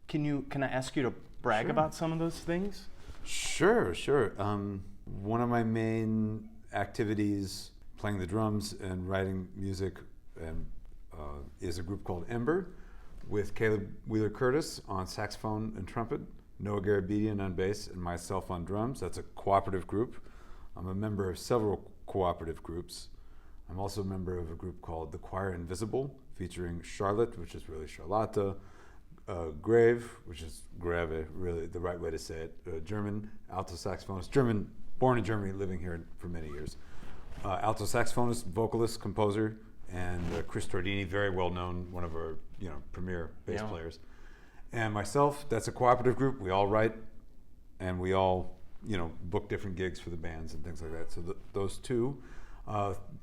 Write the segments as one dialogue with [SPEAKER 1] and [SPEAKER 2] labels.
[SPEAKER 1] Can I ask you to brag about some of those things?
[SPEAKER 2] Sure. One of my main activities, playing the drums and writing music, is a group called Ember, with Caleb Wheeler-Curtis on saxophone and trumpet, Noah Garabedian on bass, and myself on drums. That's a cooperative group. I'm a member of several cooperative groups. I'm also a member of a group called The Choir Invisible, featuring Charlotte, which is really Charlotte, Grave, which is Greve, really the right way to say it, German alto saxophonist, born in Germany, living here for many years. Alto saxophonist, vocalist, composer, and Chris Tordini, very well known, one of our premier bass players. And myself, that's a cooperative group. We all write, and we all book different gigs for the bands and things like that. So those two.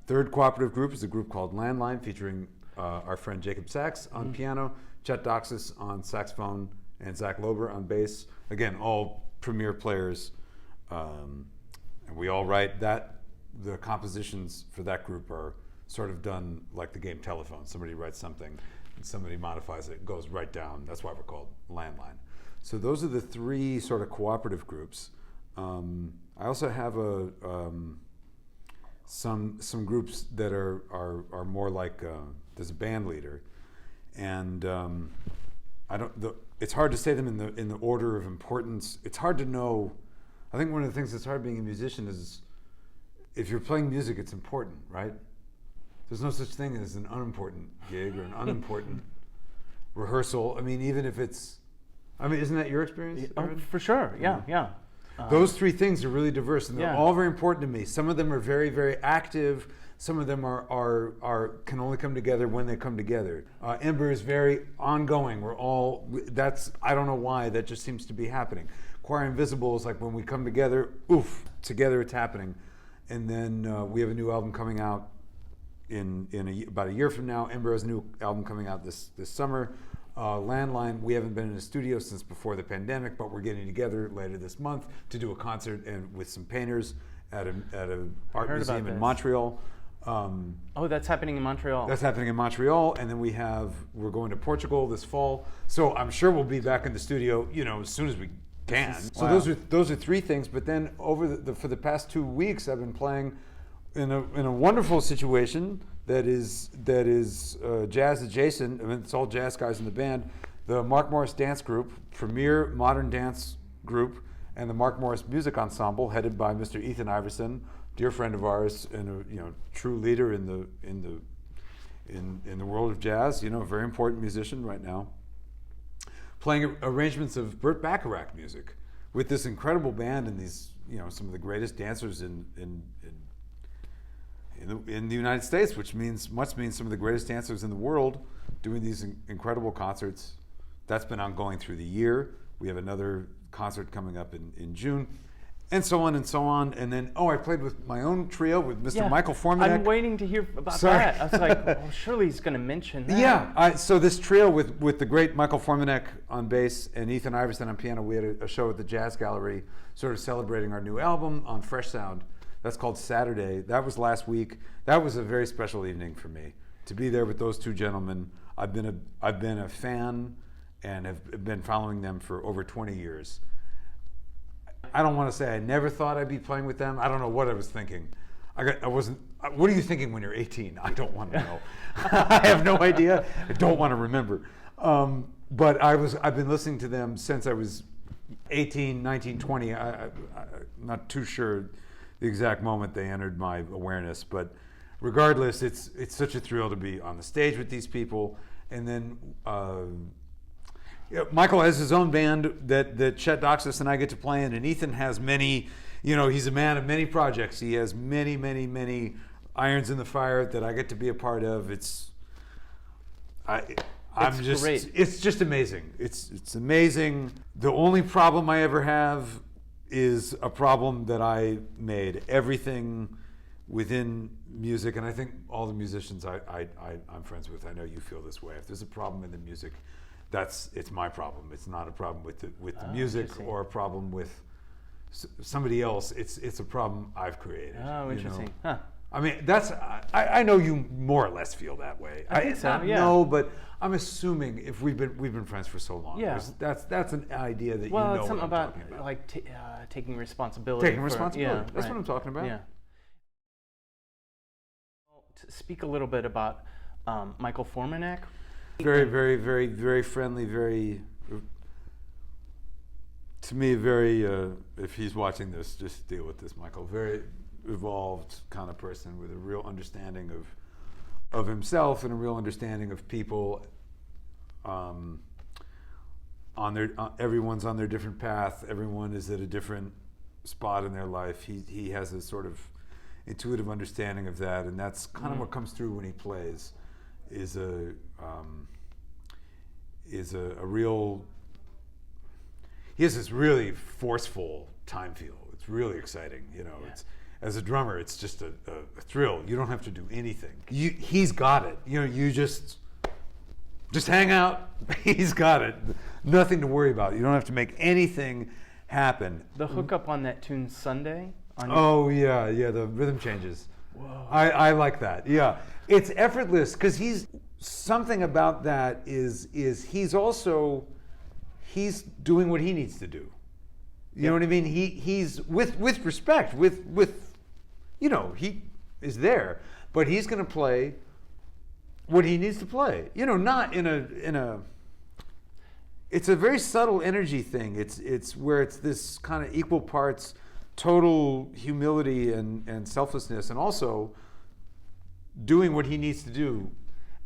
[SPEAKER 2] Third cooperative group is a group called Landline, featuring our friend Jacob Sachs on piano, Chet Doxis on saxophone, and Zach Lober on bass. Again, all premier players, and we all write that. The compositions for that group are sort of done like the game telephone. Somebody writes something, and somebody modifies it, goes right down. That's why we're called Landline. So those are the three sort of cooperative groups. I also have some groups that are more like there's a band leader, and it's hard to say them in the order of importance. It's hard to know. I think one of the things that's hard being a musician is if you're playing music, it's important, right? There's no such thing as an unimportant gig or an unimportant rehearsal. I mean, even if it's, isn't that your experience, Aaron?
[SPEAKER 1] For sure, yeah.
[SPEAKER 2] Those three things are really diverse, and they're all very important to me. Some of them are very, very active. Some of them are can only come together when they come together. Ember is very ongoing. I don't know why, that just seems to be happening. Choir Invisible is like when we come together, together it's happening. And then we have a new album coming out in about a year from now. Ember has a new album coming out this summer. Landline, we haven't been in a studio since before the pandemic, but we're getting together later this month to do a concert and with some painters at a art museum in Montreal.
[SPEAKER 1] That's happening in Montreal.
[SPEAKER 2] That's happening in Montreal, and then we're going to Portugal this fall. So I'm sure we'll be back in the studio, as soon as we can. So those are three things. But then for the past 2 weeks, I've been playing in a wonderful situation that is jazz adjacent. It's all jazz guys in the band. The Mark Morris Dance Group, premier modern dance group, and the Mark Morris Music Ensemble, headed by Mr. Ethan Iverson, dear friend of ours and a true leader in the world of jazz. A very important musician right now. Playing arrangements of Burt Bacharach music with this incredible band and these some of the greatest dancers in the United States, which must mean some of the greatest dancers in the world, doing these incredible concerts. That's been ongoing through the year. We have another concert coming up in June, and so on and so on. And then, I played with my own trio with Mr. Michael Formanek.
[SPEAKER 1] I'm waiting to hear about that. I was like, surely he's going to mention that.
[SPEAKER 2] Yeah, so this trio with the great Michael Formanek on bass and Ethan Iverson on piano, we had a show at the Jazz Gallery, sort of celebrating our new album on Fresh Sound. That's called Saturday. That was last week. That was a very special evening for me to be there with those two gentlemen. I've been a fan and have been following them for over 20 years. I don't want to say I never thought I'd be playing with them. I don't know what I was thinking. I wasn't. What are you thinking when you're 18? I don't want to know. I have no idea. I don't want to remember. But I've been listening to them since I was 18, 19, 20. I'm not too sure the exact moment they entered my awareness, but regardless, it's such a thrill to be on the stage with these people. And then Michael has his own band that Chet Doxis and I get to play in, and Ethan has many, he's a man of many projects. He has many, many, many irons in the fire that I get to be a part of. It's great. It's just amazing. It's amazing. The only problem I ever have is a problem that I made. Everything within music, and I think all the musicians I'm friends with, I know you feel this way. If there's a problem in the music, it's my problem. It's not a problem with the music or a problem with somebody else. It's a problem I've created.
[SPEAKER 1] Oh, interesting. Huh.
[SPEAKER 2] I mean, I know you more or less feel that way.
[SPEAKER 1] I think so, yeah.
[SPEAKER 2] No, but I'm assuming if we've been friends for so long,
[SPEAKER 1] Yeah.
[SPEAKER 2] that's an idea that
[SPEAKER 1] Well,
[SPEAKER 2] you know
[SPEAKER 1] it's something
[SPEAKER 2] what I'm
[SPEAKER 1] about
[SPEAKER 2] talking about.
[SPEAKER 1] like taking responsibility.
[SPEAKER 2] Taking responsibility.
[SPEAKER 1] Yeah,
[SPEAKER 2] That's
[SPEAKER 1] right.
[SPEAKER 2] what I'm talking about.
[SPEAKER 1] Yeah. To speak a little bit about Michael Formanek.
[SPEAKER 2] Very, very, very, very friendly. Very, to me, very. If he's watching this, just deal with this, Michael. Very evolved kind of person with a real understanding of himself and a real understanding of people. Everyone's on their different path. Everyone is at a different spot in their life. He has a sort of intuitive understanding of that, and that's kind of what comes through when he plays. Is a real. He has this really forceful time feel. It's really exciting, you know. Yeah. It's as a drummer, it's just a thrill. You don't have to do anything. He's got it. You know, you just hang out. He's got it. Nothing to worry about. You don't have to make anything happen.
[SPEAKER 1] The hookup on that tune Sunday.
[SPEAKER 2] Oh yeah, the rhythm changes.
[SPEAKER 1] Whoa.
[SPEAKER 2] I like that. Yeah, it's effortless because he's something about that is he's doing what he needs to do. You know what I mean? He's with respect, with you know, he is there, but he's going to play what he needs to play. You know, not in a. It's a very subtle energy thing. It's where it's this kind of equal parts total humility and selflessness, and also doing what he needs to do.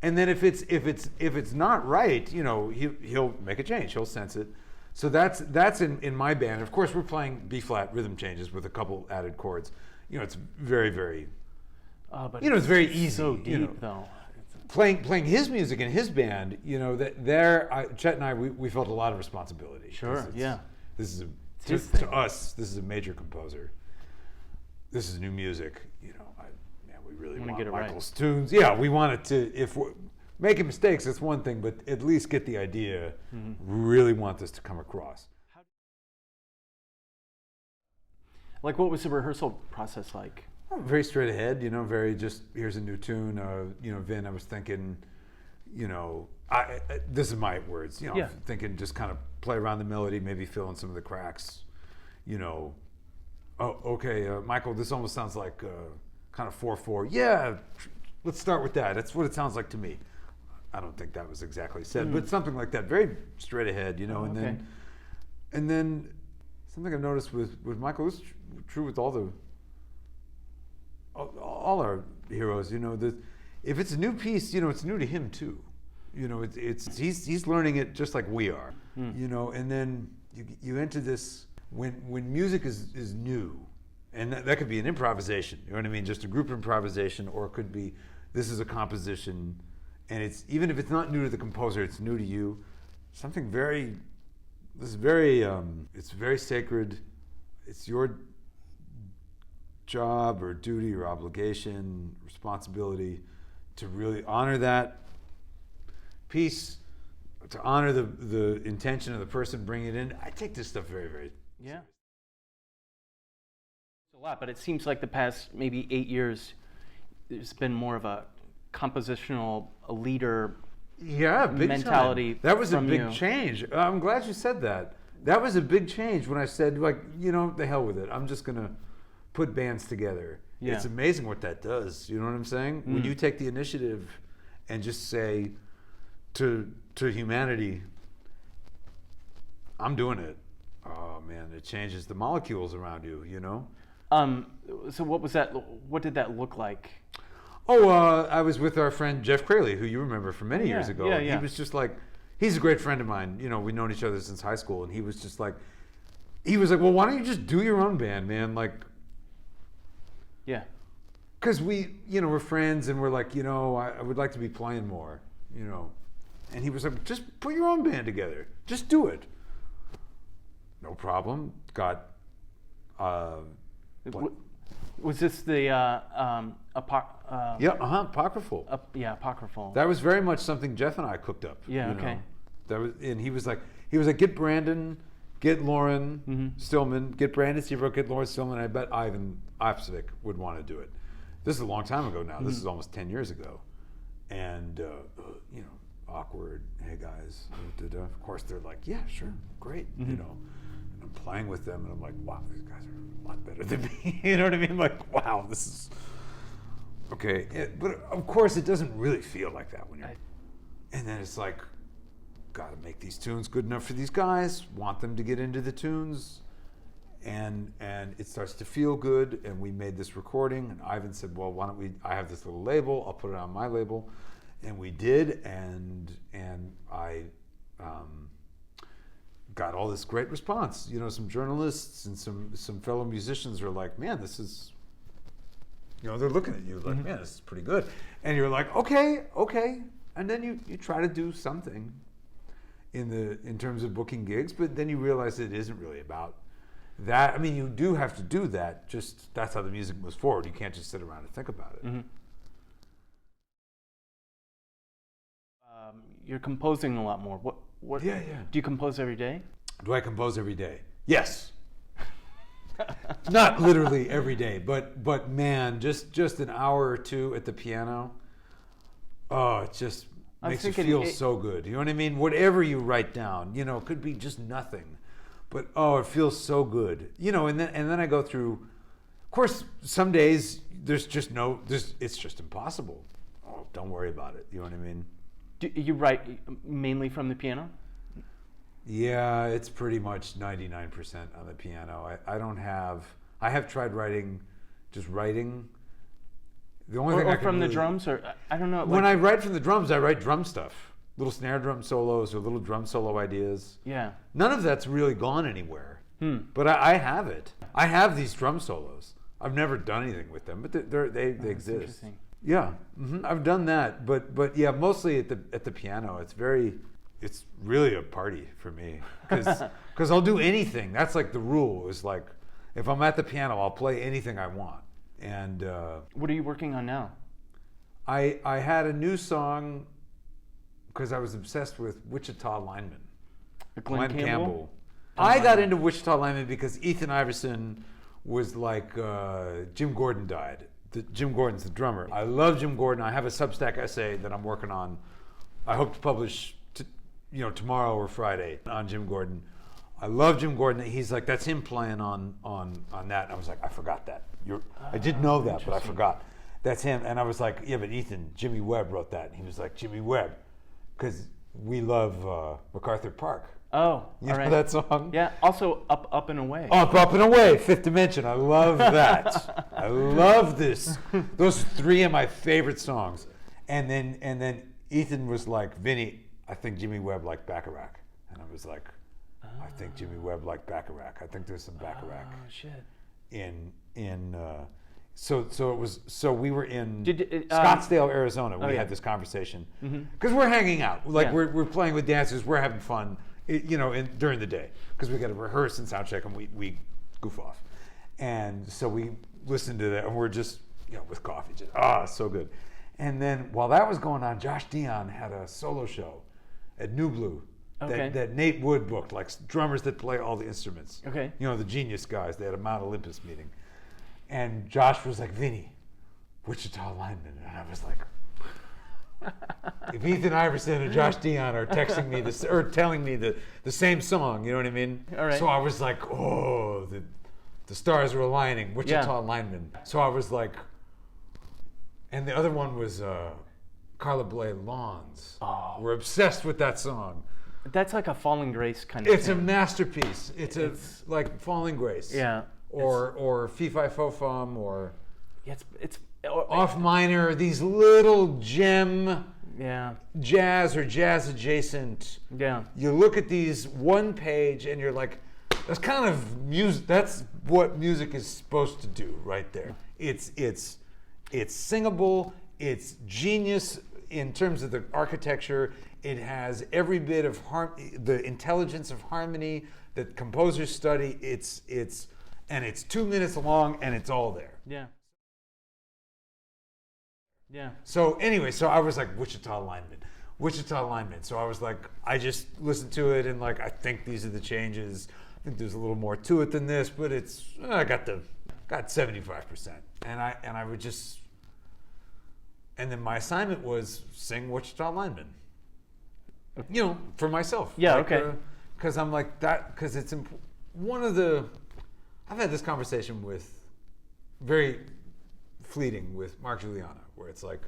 [SPEAKER 2] And then if it's not right, you know, he'll make a change. He'll sense it. So that's in my band. Of course, we're playing B flat rhythm changes with a couple added chords. You know, it's very, very.
[SPEAKER 1] But
[SPEAKER 2] you know, it's very easy.
[SPEAKER 1] So deep,
[SPEAKER 2] you know.
[SPEAKER 1] though.
[SPEAKER 2] Playing his music in his band, you know, Chet and I, we felt a lot of responsibility.
[SPEAKER 1] Sure. Yeah.
[SPEAKER 2] This is to us. This is a major composer. This is new music. You know, we really want Michael's tunes. Yeah, we want it to. If we're making mistakes, that's one thing, but at least get the idea. Mm-hmm. Really want this to come across.
[SPEAKER 1] Like, what was the rehearsal process like?
[SPEAKER 2] Very straight ahead, you know, very just, here's a new tune. You know, Vin, I was thinking, you know, this is my words, you know, yeah. Thinking just kind of play around the melody, maybe fill in some of the cracks, you know. Oh, okay, Michael, this almost sounds like kind of 4/4. Yeah, let's start with that. That's what it sounds like to me. I don't think that was exactly said, but something like that, very straight ahead, you know, and then something I've noticed with Michael, this is true with all our heroes, you know, if it's a new piece, you know, it's new to him too. You know, he's learning it just like we are, you know, and then you enter this, when music is new, and that could be an improvisation, you know what I mean, just a group improvisation, or it could be, this is a composition, and it's, even if it's not new to the composer, it's new to you, something very, it's very sacred, it's your job or duty or obligation, responsibility to really honor that piece, to honor the intention of the person bringing it in. I take this stuff very, very
[SPEAKER 1] seriously. It's a lot, but it seems like the past maybe 8 years, there's been more of a compositional, a leader mentality.
[SPEAKER 2] Time. That was a big change. I'm glad you said that. That was a big change when I said, like, you know, the hell with it. I'm just gonna put bands together. Yeah. It's amazing what that does. You know what I'm saying? When you take the initiative and just say to humanity, I'm doing it. Oh man, it changes the molecules around you, you know?
[SPEAKER 1] So what was that? What did that look like?
[SPEAKER 2] Oh, I was with our friend Jeff Crayley, who you remember from many years ago.
[SPEAKER 1] Yeah.
[SPEAKER 2] He was just like, he's a great friend of mine. You know, we've known each other since high school, and he was like, well, why don't you just do your own band, man? Like,
[SPEAKER 1] yeah.
[SPEAKER 2] Because we're friends, and we're like, you know, I would like to be playing more, you know. And he was like, just put your own band together. Just do it. No problem. Got,
[SPEAKER 1] was this the
[SPEAKER 2] apocryphal?
[SPEAKER 1] Apocryphal.
[SPEAKER 2] That was very much something Jeff and I cooked up.
[SPEAKER 1] Yeah, okay.
[SPEAKER 2] Know? That was, and he was like, get Brandon, get Lauren Stillman, get Brandon Seabrook, get Lauren Stillman. I bet Ivan Opsvik would want to do it. This is a long time ago now. This is almost 10 years ago. And, you know, awkward, hey guys, of course they're like, yeah, sure, great, you know. And I'm playing with them and I'm like, wow, these guys are a lot better than me. You know what I mean? Like, wow, this is, okay. But of course it doesn't really feel like that when you're, and then it's like, got to make these tunes good enough for these guys, want them to get into the tunes, and it starts to feel good. And we made this recording, and Ivan said, well, why don't we, I have this little label, I'll put it on my label. And we did, and I got all this great response. You know, some journalists and some fellow musicians are like, man, this is, you know, they're looking at you like, man, this is pretty good. And you're like, okay. And then you try to do something in terms of booking gigs, but then you realize it isn't really about that. I mean, you do have to do that, just that's how the music moves forward. You can't just sit around and think about it.
[SPEAKER 1] You're composing a lot more. What?
[SPEAKER 2] Yeah.
[SPEAKER 1] Do you compose every day?
[SPEAKER 2] Do I compose every day? Yes. Not literally every day, but man, just an hour or two at the piano. Oh, it just makes you feel so good. You know what I mean? Whatever you write down, you know, it could be just nothing, but oh, it feels so good. You know, and then I go through. Of course, some days it's just impossible. Oh, don't worry about it. You know what I mean?
[SPEAKER 1] Do you write mainly from the piano?
[SPEAKER 2] Yeah, it's pretty much 99% on the piano. I have tried writing. The only thing I can
[SPEAKER 1] from
[SPEAKER 2] really,
[SPEAKER 1] the drums, or I don't know.
[SPEAKER 2] When I write from the drums, I write drum stuff, little snare drum solos or little drum solo ideas.
[SPEAKER 1] Yeah.
[SPEAKER 2] None of that's really gone anywhere. But I have it. I have these drum solos. I've never done anything with them, but they exist.
[SPEAKER 1] Interesting.
[SPEAKER 2] Yeah, I've done that, but yeah, mostly at the piano. It's really a party for me because I'll do anything. That's like the rule. Is like if I'm at the piano, I'll play anything I want. And
[SPEAKER 1] what are you working on now?
[SPEAKER 2] I had a new song because I was obsessed with Wichita Lineman.
[SPEAKER 1] Glenn Campbell?
[SPEAKER 2] I got into Wichita Lineman because Ethan Iverson was like Jim Gordon died. Jim Gordon's the drummer. I love Jim Gordon. I have a Substack essay that I'm working on. I hope to publish tomorrow or Friday on Jim Gordon. I love Jim Gordon. He's like, that's him playing on that. And I was like, I forgot that. I did know that, but I forgot. That's him. And I was like, yeah, but Ethan, Jimmy Webb wrote that. And he was like, Jimmy Webb, because we love MacArthur Park.
[SPEAKER 1] Oh,
[SPEAKER 2] you know that song?
[SPEAKER 1] Yeah. Also, Up and Away.
[SPEAKER 2] Up and Away, Fifth Dimension. I love that. I love this. Those 3 of my favorite songs. And then Ethan was like, Vinnie, I think Jimmy Webb liked Bacharach. And I was like, I think Jimmy Webb liked Bacharach. I think there's some Bacharach.
[SPEAKER 1] Oh shit.
[SPEAKER 2] So we were in Scottsdale, Arizona. We had this conversation because we're hanging out. Like we're playing with dancers. We're having fun. During the day because we got to rehearse and sound check and we goof off. And so we listened to that and we're just with coffee, just so good. And then while that was going on, Josh Dion had a solo show at New Blue.
[SPEAKER 1] Okay.
[SPEAKER 2] That Nate Wood booked, like drummers that play all the instruments.
[SPEAKER 1] Okay.
[SPEAKER 2] The genius guys. They had a Mount Olympus meeting. And Josh was like, Vinnie, Wichita Lineman. And I was like, if Ethan Iverson and Josh Dion are texting me or telling me the same song, you know what I mean?
[SPEAKER 1] All right.
[SPEAKER 2] So I was like, oh, the stars are aligning, Wichita Lineman. So I was like, and the other one was Carla Bley Lawns.
[SPEAKER 1] Oh.
[SPEAKER 2] We're obsessed with that song.
[SPEAKER 1] That's like a Falling Grace kind of thing.
[SPEAKER 2] It's a masterpiece. It's like Falling Grace.
[SPEAKER 1] Yeah.
[SPEAKER 2] Or Fee Fi Fo Fum or
[SPEAKER 1] it's
[SPEAKER 2] Off Minor, these little gem jazz or jazz adjacent.
[SPEAKER 1] Yeah.
[SPEAKER 2] You look at these one page and you're like, that's kind of music. That's what music is supposed to do right there. It's singable. It's genius in terms of the architecture. It has every bit of the intelligence of harmony that composers study. It's 2 minutes long and it's all there.
[SPEAKER 1] Yeah. Yeah.
[SPEAKER 2] So anyway, I was like, Wichita Lineman. So I was like, I just listened to it and like, I think these are the changes. I think there's a little more to it than this, but I got 75%. And I would just And then my assignment was sing Wichita Lineman. You know, for myself.
[SPEAKER 1] Yeah,
[SPEAKER 2] like,
[SPEAKER 1] okay.
[SPEAKER 2] Because I'm like that, because it's one of the, I've had this conversation with, very fleeting with Mark Juliana, where it's like,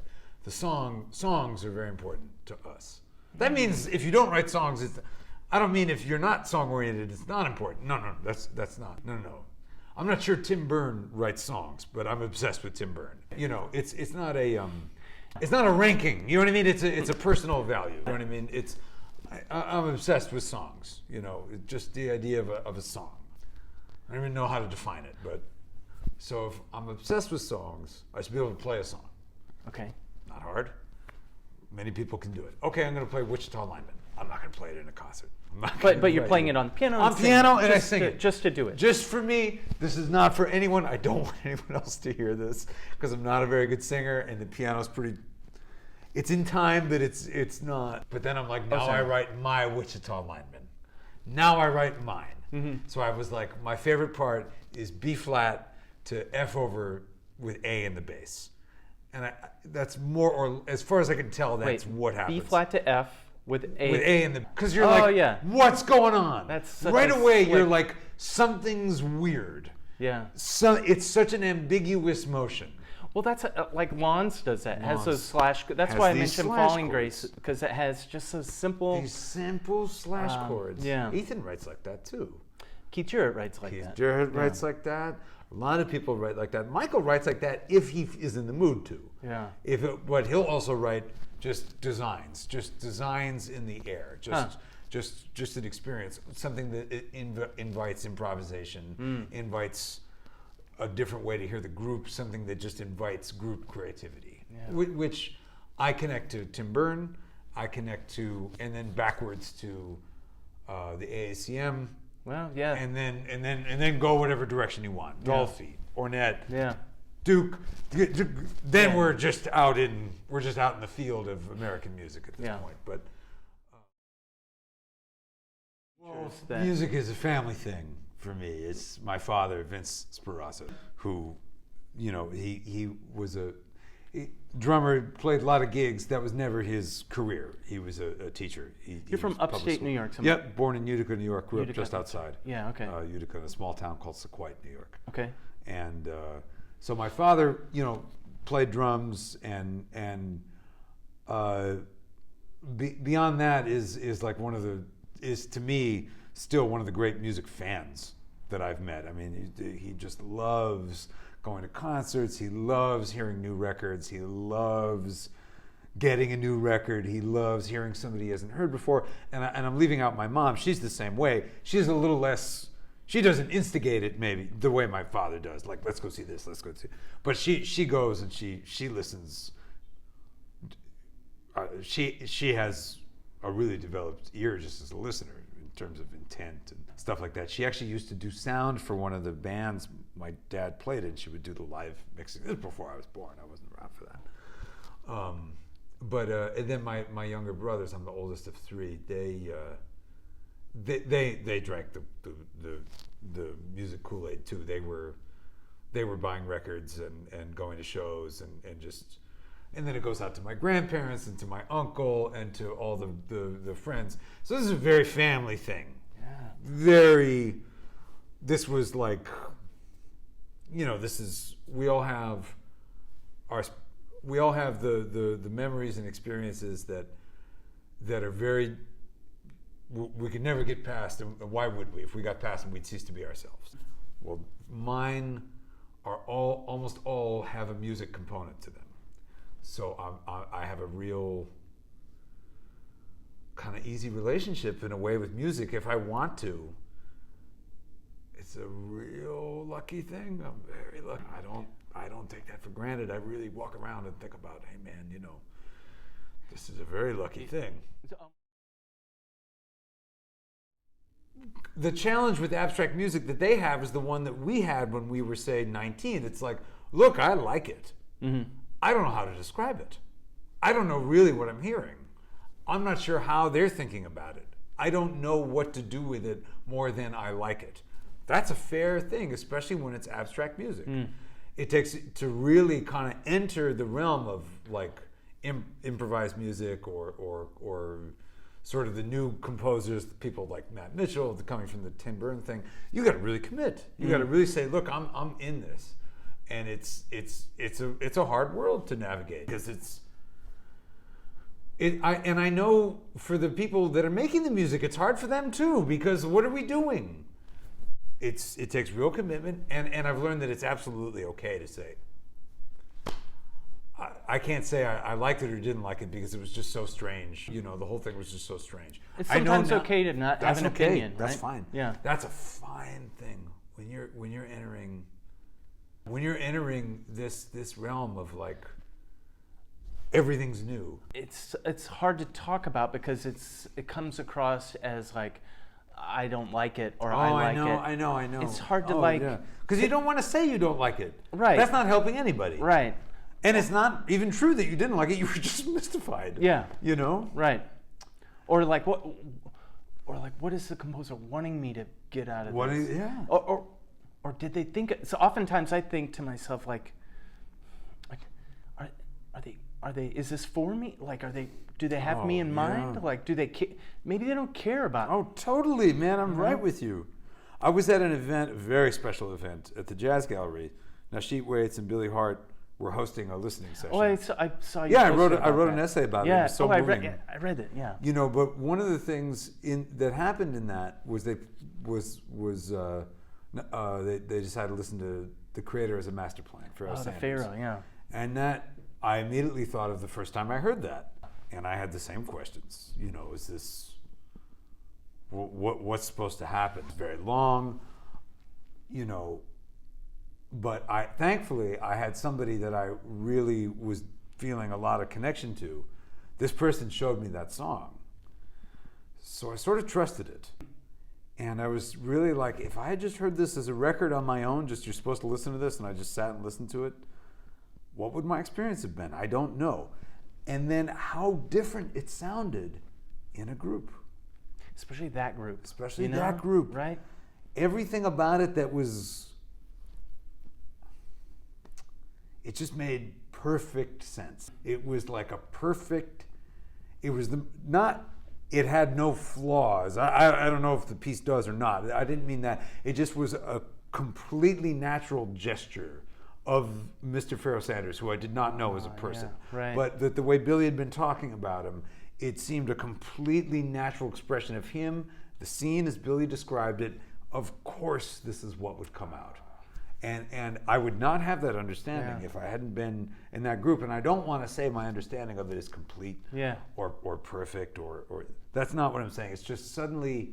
[SPEAKER 2] the songs are very important to us. That means if you don't write songs, I don't mean if you're not song-oriented, it's not important. No, that's not. No. I'm not sure Tim Byrne writes songs, but I'm obsessed with Tim Byrne. You know, it's not a ranking. You know what I mean? It's a personal value. You know what I mean? I'm obsessed with songs. You know, just the idea of a song. I don't even know how to define it, but so if I'm obsessed with songs, I should be able to play a song.
[SPEAKER 1] Okay.
[SPEAKER 2] Not hard. Many people can do it. Okay, I'm going to play Wichita Lineman. I'm not going to play it in a concert.
[SPEAKER 1] But you're playing it on piano.
[SPEAKER 2] On piano, and I sing it.
[SPEAKER 1] Just to do it.
[SPEAKER 2] Just for me. This is not for anyone. I don't want anyone else to hear this because I'm not a very good singer, and the piano's pretty. It's in time, but it's not. But then I'm like, now I write my Wichita Lineman. Now I write mine. Mm-hmm. So I was like, my favorite part is B flat to F over with A in the bass. And that's more, or as far as I can tell, that's what happens.
[SPEAKER 1] B flat to F with A.
[SPEAKER 2] With A in the, because you're like, what's going on?
[SPEAKER 1] That's
[SPEAKER 2] right away, you're like, something's weird.
[SPEAKER 1] Yeah.
[SPEAKER 2] So it's such an ambiguous motion.
[SPEAKER 1] Well, that's like Lons does that. It has those slash. That's why I mentioned Falling Grace, because it has just those simple.
[SPEAKER 2] These simple slash chords.
[SPEAKER 1] Yeah.
[SPEAKER 2] Ethan writes like that too.
[SPEAKER 1] Keith Jarrett writes like that.
[SPEAKER 2] Keith Jarrett writes like that. A lot of people write like that. Michael writes like that if he is in the mood to.
[SPEAKER 1] Yeah.
[SPEAKER 2] But he'll also write just designs in the air, just an experience, something that invites improvisation, invites a different way to hear the group, something that just invites group creativity, which I connect to Tim Byrne, I connect to, and then backwards to the AACM.
[SPEAKER 1] Well, yeah.
[SPEAKER 2] And then go whatever direction you want. Dolphy, Ornette, Duke. Then we're just out in the field of American music at this point. But music is a family thing for me. It's my father, Vince Sperrazza, who, you know, he was a drummer, played a lot of gigs. That was never his career. He was a teacher.
[SPEAKER 1] You're from upstate New York.
[SPEAKER 2] Yep, born in Utica, New York. Grew up just outside.
[SPEAKER 1] Yeah, okay.
[SPEAKER 2] Utica, a small town called Sequoia, New York.
[SPEAKER 1] Okay.
[SPEAKER 2] And so my father, you know, played drums, and beyond that is like is to me still one of the great music fans that I've met. I mean, he just loves going to concerts. He loves hearing new records. He loves getting a new record. He loves hearing somebody he hasn't heard before. And I'm leaving out my mom. She's the same way. She's a little less. She doesn't instigate it maybe the way my father does. Like, let's go see this. Let's go see. But she goes and she listens. She has a really developed ear just as a listener in terms of intent and stuff like that. She actually used to do sound for one of the bands my dad played in. She would do the live mixing. This was before I was born. I wasn't around for that. And then my younger brothers, I'm the oldest of three, they drank the music Kool-Aid too. They were buying records and going to shows and then it goes out to my grandparents and to my uncle and to all the friends. So this is a very family thing. Yeah. This was like, you know, we all have the memories and experiences that are very, we could never get past, and why would we? If we got past them, we'd cease to be ourselves. Well, mine are almost all have a music component to them. So I have a real kind of easy relationship in a way with music if I want to. It's a real lucky thing. I'm very lucky. I don't take that for granted. I really walk around and think about, hey man, you know, this is a very lucky thing. The challenge with abstract music that they have is the one that we had when we were, say, 19. It's like, look, I like it. Mm-hmm. I don't know how to describe it. I don't know really what I'm hearing. I'm not sure how they're thinking about it. I don't know what to do with it more than I like it. That's a fair thing, especially when it's abstract music. it takes to really kind of enter the realm of like improvised music or sort of the new composers, people like Matt Mitchell, coming from the Tim Burton thing. You got to really commit. You got to really say, look, I'm in this, and it's a hard world to navigate because I know for the people that are making the music, it's hard for them too, because what are we doing? It takes real commitment, and I've learned that it's absolutely okay to say, I can't say I liked it or didn't like it because it was just so strange. You know, the whole thing was just so strange.
[SPEAKER 1] It's sometimes okay to not have an opinion.
[SPEAKER 2] That's
[SPEAKER 1] right?
[SPEAKER 2] fine.
[SPEAKER 1] Yeah,
[SPEAKER 2] that's a fine thing when you're entering this realm of like everything's new.
[SPEAKER 1] It's hard to talk about because it comes across as like, I don't like it or I like it.
[SPEAKER 2] I know.
[SPEAKER 1] It's hard to
[SPEAKER 2] because you don't want to say you don't like it.
[SPEAKER 1] Right.
[SPEAKER 2] That's not helping anybody.
[SPEAKER 1] Right.
[SPEAKER 2] And it's not even true that you didn't like it. You were just mystified.
[SPEAKER 1] Yeah.
[SPEAKER 2] You know.
[SPEAKER 1] Right. Or like what is the composer wanting me to get out of this?
[SPEAKER 2] Yeah.
[SPEAKER 1] Or did they think? So oftentimes I think to myself like are they? Is this for me? Like, do they have me in mind?
[SPEAKER 2] Yeah.
[SPEAKER 1] Like, do they? Maybe they don't care about.
[SPEAKER 2] Oh, totally, man. I'm right with you. I was at an event, a very special event, at the Jazz Gallery. Nasheet Waits and Billy Hart were hosting a listening session.
[SPEAKER 1] Oh, I saw you.
[SPEAKER 2] Yeah, I wrote an essay about it. It was so moving.
[SPEAKER 1] I read it. Yeah.
[SPEAKER 2] You know, but one of the things that happened in that was they decided to listen to the creator as a master plan for us.
[SPEAKER 1] The Pharaoh, yeah.
[SPEAKER 2] And that I immediately thought of the first time I heard that, and I had the same questions. You know, is this what's supposed to happen? It's very long, you know. But thankfully I had somebody that I really was feeling a lot of connection to. This person showed me that song, so I sort of trusted it. And I was really like, if I had just heard this as a record on my own, just you're supposed to listen to this, and I just sat and listened to it, what would my experience have been? I don't know. And then how different it sounded in a group.
[SPEAKER 1] Especially that group.
[SPEAKER 2] That group.
[SPEAKER 1] Right?
[SPEAKER 2] Everything about it it just made perfect sense. It was like it had no flaws. I don't know if the piece does or not. I didn't mean that. It just was a completely natural gesture of Mr. Pharoah Sanders, who I did not know as a person.
[SPEAKER 1] Yeah, right.
[SPEAKER 2] But the way Billy had been talking about him, it seemed a completely natural expression of him, the scene as Billy described it. Of course, this is what would come out. And I would not have that understanding if I hadn't been in that group. And I don't want to say my understanding of it is complete or perfect or that's not what I'm saying. It's just suddenly...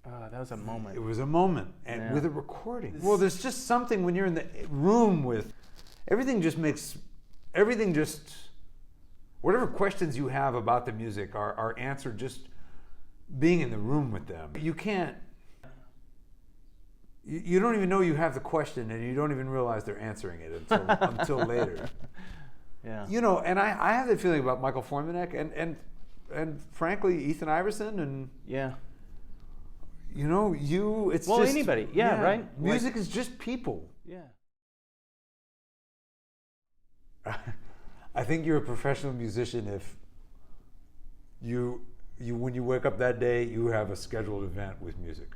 [SPEAKER 1] that was a moment.
[SPEAKER 2] It was a moment, and with a recording. Well, there's just something when you're in the room with... Whatever questions you have about the music are answered just being in the room with them. You can't... You don't even know you have the question, and you don't even realize they're answering it until later.
[SPEAKER 1] Yeah.
[SPEAKER 2] You know, and I have that feeling about Michael Formanek and frankly Ethan Iverson and you know, it's just
[SPEAKER 1] anybody. Yeah, right?
[SPEAKER 2] Music is just people.
[SPEAKER 1] Yeah.
[SPEAKER 2] I think you're a professional musician if you when you wake up that day, you have a scheduled event with music.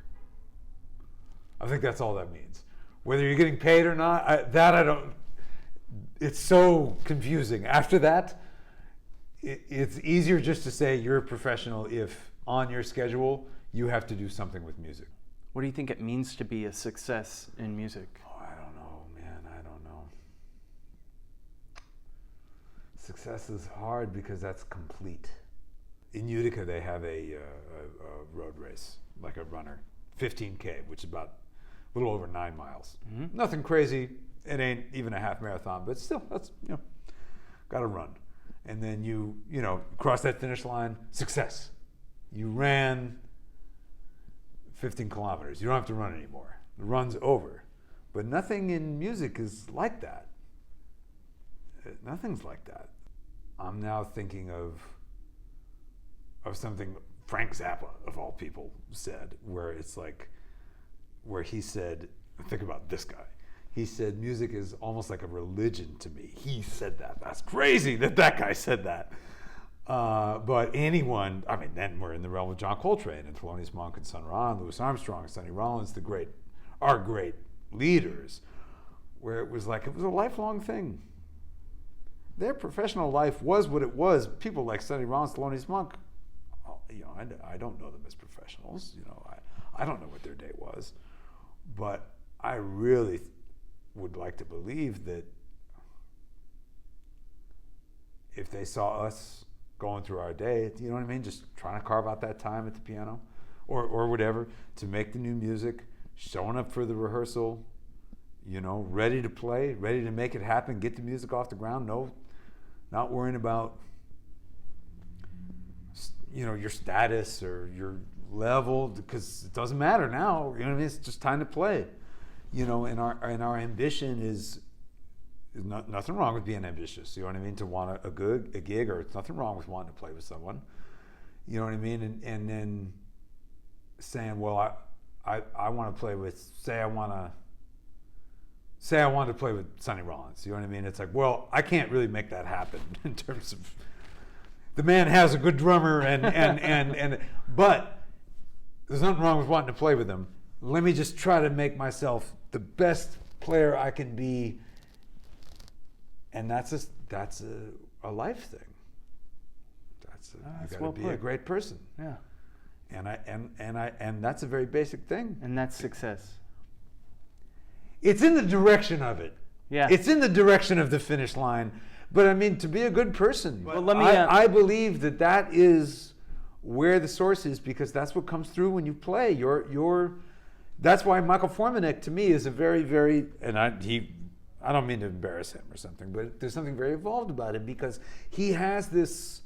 [SPEAKER 2] I think that's all that means. Whether you're getting paid or not, I don't. It's so confusing. After that, it's easier just to say you're a professional if on your schedule you have to do something with music.
[SPEAKER 1] What do you think it means to be a success in music?
[SPEAKER 2] Oh, I don't know, man. I don't know. Success is hard because that's complete. In Utica, they have a road race, like a runner, 15K, which is about a little over 9 miles. Mm-hmm. Nothing crazy. It ain't even a half marathon, but still, that's, got to run. And then you cross that finish line, success. You ran 15 kilometers. You don't have to run anymore. The run's over. But nothing in music is like that. Nothing's like that. I'm now thinking of something Frank Zappa, of all people, said, where he said, think about this guy. He said, music is almost like a religion to me. He said that. That's crazy that guy said that. But anyone, I mean, then we're in the realm of John Coltrane and Thelonious Monk and Sun Ra and Louis Armstrong and Sonny Rollins, our great leaders, where it was a lifelong thing. Their professional life was what it was. People like Sonny Rollins, Thelonious Monk, I don't know them as professionals. I don't know what their day was, but I really would like to believe that if they saw us going through our day, you know what I mean, just trying to carve out that time at the piano or whatever to make the new music, showing up for the rehearsal, ready to play, ready to make it happen, get the music off the ground, not worrying about your status or your level, because it doesn't matter now. It's just time to play. And our ambition is nothing wrong with being ambitious. You know what I mean? To want a gig, or it's nothing wrong with wanting to play with someone. You know what I mean? And then saying, well, I want to play with, I wanted to play with Sonny Rollins. You know what I mean? It's like, well, I can't really make that happen in terms of the man has a good drummer and but there's nothing wrong with wanting to play with him. Let me just try to make myself the best player I can be, and that's a life thing. You got to be a great person.
[SPEAKER 1] Yeah.
[SPEAKER 2] And that's a very basic thing.
[SPEAKER 1] And that's success.
[SPEAKER 2] It's in the direction of it.
[SPEAKER 1] Yeah.
[SPEAKER 2] It's in the direction of the finish line. But I mean, to be a good person,
[SPEAKER 1] well,
[SPEAKER 2] I believe that is where the source is, because that's what comes through when you play. That's why Michael Formanek, to me, is a very, very, and I don't mean to embarrass him or something, but there's something very evolved about him, because he has this,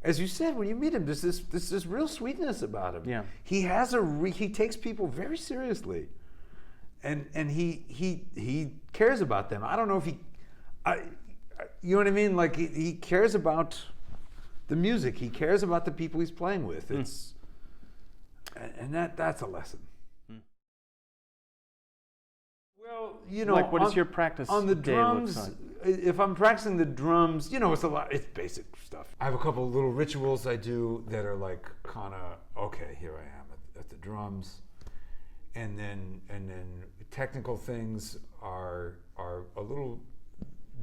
[SPEAKER 2] as you said, when you meet him, there's this real sweetness about him.
[SPEAKER 1] Yeah.
[SPEAKER 2] He takes people very seriously, and he cares about them. I don't know if you know what I mean? Like he cares about the music. He cares about the people he's playing with. And that's a lesson. Well,
[SPEAKER 1] like what does your practice
[SPEAKER 2] on the
[SPEAKER 1] day
[SPEAKER 2] drums?
[SPEAKER 1] look like?
[SPEAKER 2] If I'm practicing the drums, it's a lot. It's basic stuff. I have a couple of little rituals I do that are like kind of, okay, here I am at the drums, and then technical things are a little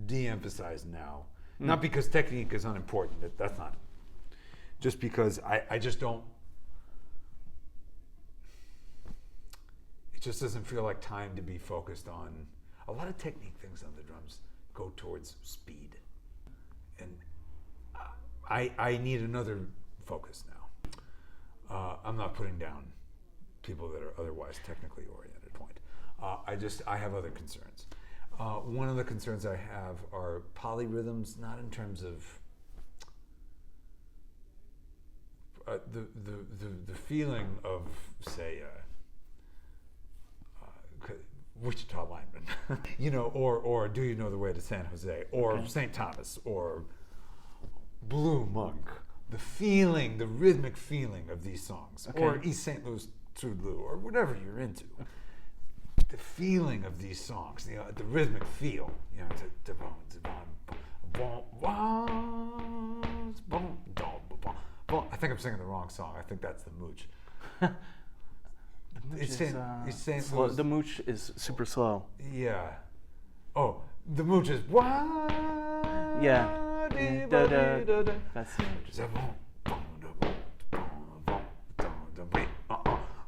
[SPEAKER 2] de-emphasized now. Not because technique is unimportant. That's not. Just because I just don't. It just doesn't feel like time to be focused on. A lot of technique things on the drums go towards speed, and I need another focus now. I'm not putting down people that are otherwise technically oriented. Point. I have other concerns. One of the concerns I have are polyrhythms, not in terms of the feeling of, say, Wichita lineman, or Do You Know the Way to San Jose, or St. Thomas, or Blue Monk. The feeling, the rhythmic feeling of these songs, or East St. Louis Trudeau, or whatever you're into. The feeling of these songs, the rhythmic feel, I think I'm singing the wrong song. I think that's the Mooch.
[SPEAKER 1] The Mooch is super slow.
[SPEAKER 2] Yeah. Oh, the Mooch is
[SPEAKER 1] yeah. That's the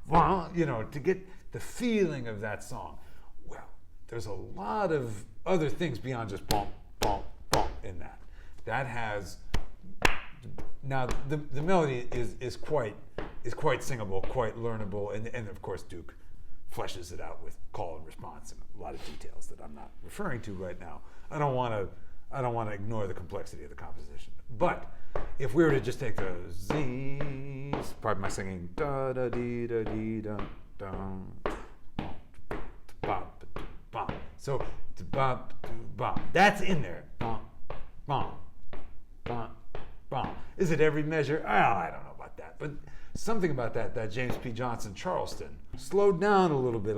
[SPEAKER 2] Mooch. To get the feeling of that song. Well, there's a lot of other things beyond just bump, bump, bump in that. That has, now the melody is quite singable, quite learnable, and of course Duke fleshes it out with call and response and a lot of details that I'm not referring to right now. I don't want to ignore the complexity of the composition. But if we were to just take the Z's, pardon my singing, da da dee da dee da. So that's in there. Is it every measure? I don't know about that, but something about that James P. Johnson Charleston slowed down a little bit,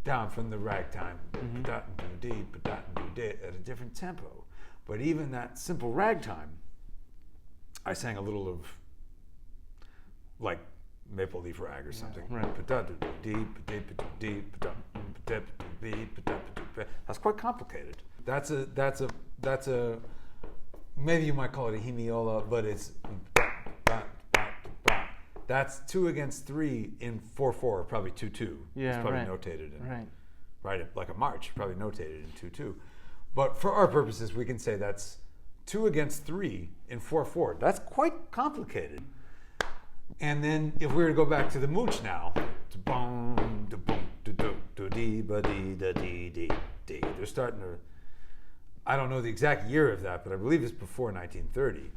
[SPEAKER 2] down from the ragtime, at a different tempo. But even that simple ragtime, I sang a little of like Maple Leaf Rag or something. That's quite complicated. That's a maybe you might call it a hemiola, but it's that's 2 against 3 in 4/4, probably 2/2.
[SPEAKER 1] Yeah,
[SPEAKER 2] it's probably
[SPEAKER 1] right.
[SPEAKER 2] notated in
[SPEAKER 1] Right.
[SPEAKER 2] like a march, probably notated in 2/2. But for our purposes, we can say that's 2 against 3 in 4/4. That's quite complicated. And then if we were to go back to the mooch now, they're starting to, I don't know the exact year of that, but I believe it's before 1930.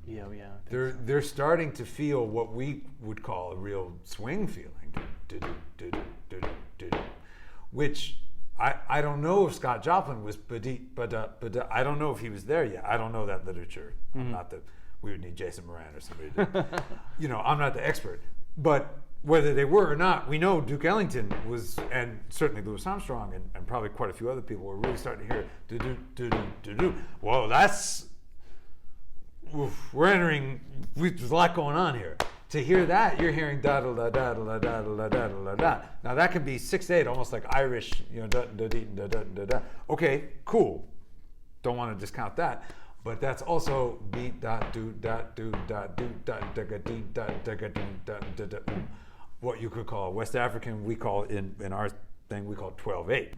[SPEAKER 1] Yeah.
[SPEAKER 2] They're starting to feel what we would call a real swing feeling, which I don't know if Scott Joplin was, I don't know if he was there yet. I don't know that literature. I'm not the. We would need Jason Moran or somebody to, I'm not the expert. But whether they were or not, we know Duke Ellington was, and certainly Louis Armstrong, and probably quite a few other people were really starting to hear do-do-do-do-do-do. Well, that's, we're entering, there's a lot going on here. To hear that, you're hearing da-da-da-da-da-da-da-da-da-da-da. Now that could be 6/8, almost like Irish, da-da-da-da-da-da-da. Okay, cool. Don't want to discount that. But that's also beat dot do dot do dot do dot da dee dot da dee dot da. What you could call West African, we call in our thing we call 12/8.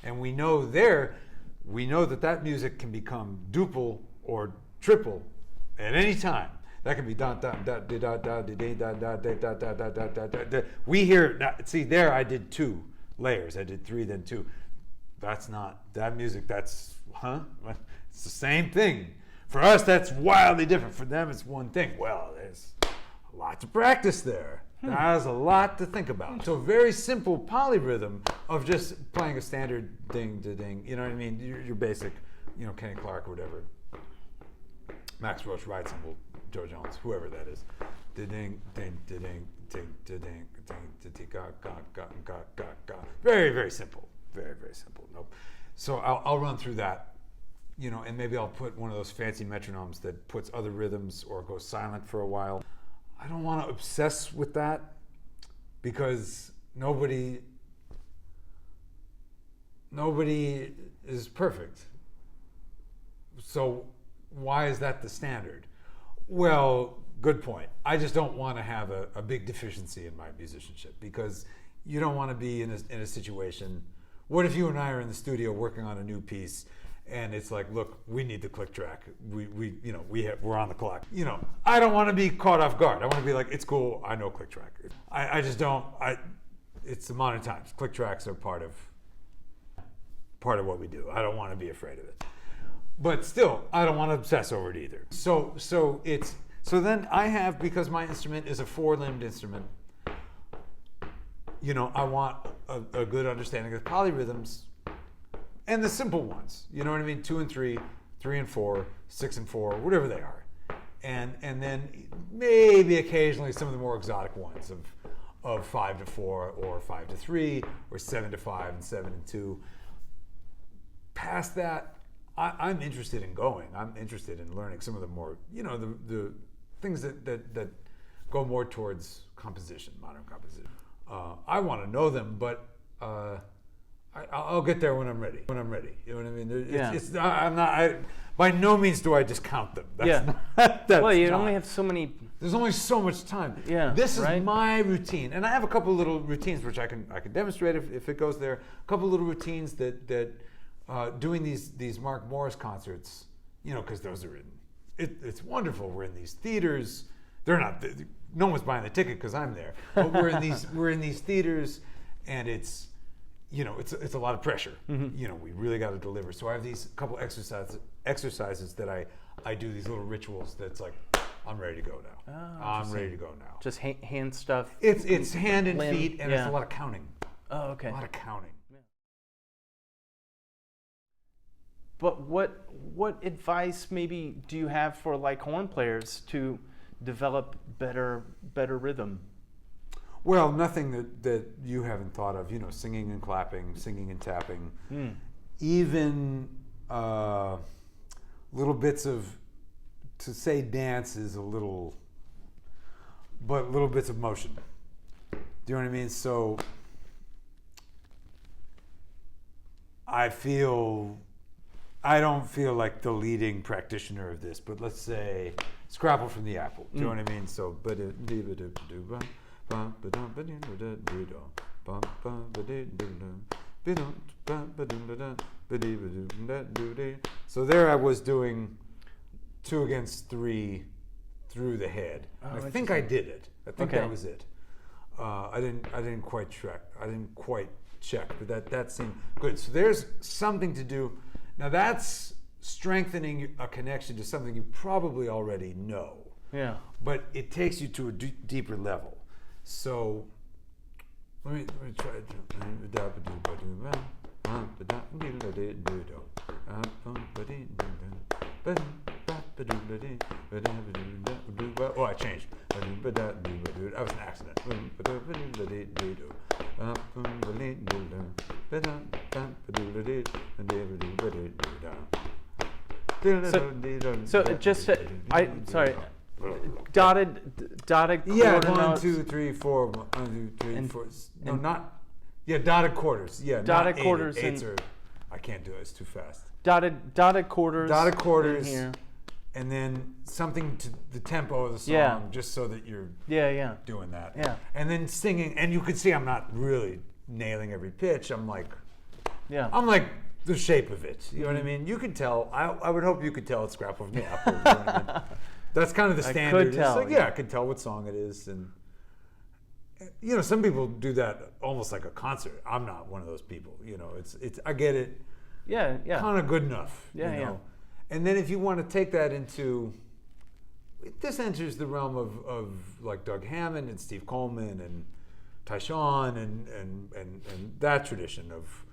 [SPEAKER 2] And we know that music can become duple or triple at any time. That can be da da da da da da da da da da da da da. We hear, see there I did 2 layers. I did 3, then 2. That's not that music. That's it's the same thing. For us, that's wildly different. For them, it's one thing. Well, there's a lot to practice there. There's a lot to think about. So very simple polyrhythm of just playing a standard ding, da ding. You know what I mean? Your basic, Kenny Clark or whatever. Max Roach, Ride Cymbal, Joe Jones, whoever that is. Da ding, ding, da ding. Very, very simple. Very, very simple. Nope. So I'll run through that, and maybe I'll put one of those fancy metronomes that puts other rhythms or goes silent for a while. I don't want to obsess with that because nobody is perfect. So why is that the standard? Well, good point. I just don't want to have a big deficiency in my musicianship because you don't want to be in a situation. What if you and I are in the studio working on a new piece and it's like, look, we need the click track. We're on the clock. I don't want to be caught off guard. I want to be like, it's cool. I know click track. I just don't. It's the modern times. Click tracks are part of what we do. I don't want to be afraid of it. But still, I don't want to obsess over it either. So then I have, because my instrument is a 4-limbed instrument, I want a good understanding of polyrhythms and the simple ones. You know what I mean? 2 and 3, 3 and 4, 6 and 4, whatever they are. And then maybe occasionally some of the more exotic ones of 5 to 4 or 5 to 3 or 7 to 5 and 7 and 2. Past that, I'm interested in going. I'm interested in learning some of the more, the things that go more towards composition, modern composition. I want to know them, but I'll get there when I'm ready. You know what I mean? By no means do I discount them.
[SPEAKER 1] Only have so many.
[SPEAKER 2] There's only so much time.
[SPEAKER 1] Yeah.
[SPEAKER 2] This is my routine, and I have a couple of little routines which I can demonstrate if it goes there. A couple of little routines that doing these Mark Morris concerts, because those are it's wonderful. We're in these theaters. They're not. No one's buying the ticket because I'm there. But we're in these theaters, and it's a lot of pressure. Mm-hmm. We really got to deliver. So I have these couple exercises that I do, these little rituals. That's like, I'm ready to go now.
[SPEAKER 1] Oh,
[SPEAKER 2] I'm ready to go now.
[SPEAKER 1] Just hand stuff.
[SPEAKER 2] It's hand and
[SPEAKER 1] limb,
[SPEAKER 2] feet, and it's a lot of counting.
[SPEAKER 1] Oh, okay.
[SPEAKER 2] A lot of counting.
[SPEAKER 1] Yeah. But what advice maybe do you have for like horn players to develop better rhythm?
[SPEAKER 2] Well, nothing that you haven't thought of, singing and clapping, singing and tapping, even little bits of, to say dance is a little, but little bits of motion. Do you know what I mean? So I don't feel like the leading practitioner of this, but let's say Scrapple from the Apple. Do you know what I mean? So, so there I was doing 2 against 3 through the head. I think I did it. I think that was it. I didn't quite check, but that seemed good. So there's something to do. Now that's strengthening a connection to something you probably already know.
[SPEAKER 1] Yeah.
[SPEAKER 2] But it takes you to a deeper level. So let me try it. Oh, I changed. That was an accident.
[SPEAKER 1] So just dotted quarter notes.
[SPEAKER 2] 1, 2, 3, 4. 1, 2, 3, 4. No, not. Yeah, dotted quarters. Yeah,
[SPEAKER 1] dotted
[SPEAKER 2] not
[SPEAKER 1] quarters.
[SPEAKER 2] Eights are. I can't do it. It's too fast.
[SPEAKER 1] Dotted quarters.
[SPEAKER 2] Dotted quarters.
[SPEAKER 1] In here.
[SPEAKER 2] And then something to the tempo of the song, just so that you're doing that.
[SPEAKER 1] Yeah.
[SPEAKER 2] And then singing, and you could see I'm not really nailing every pitch. I'm like the shape of it. You know what I mean? You could tell. I would hope you could tell it's Scrapple from the Apple. You know what I mean? That's kind of the standard.
[SPEAKER 1] I could tell.
[SPEAKER 2] Like, I could tell what song it is, and some people do that almost like a concert. I'm not one of those people. It's I get it.
[SPEAKER 1] Yeah.
[SPEAKER 2] Kind of good enough.
[SPEAKER 1] Yeah.
[SPEAKER 2] And then if you want to take that into, this enters the realm of like Doug Hammond and Steve Coleman and Tyshawn and that tradition of,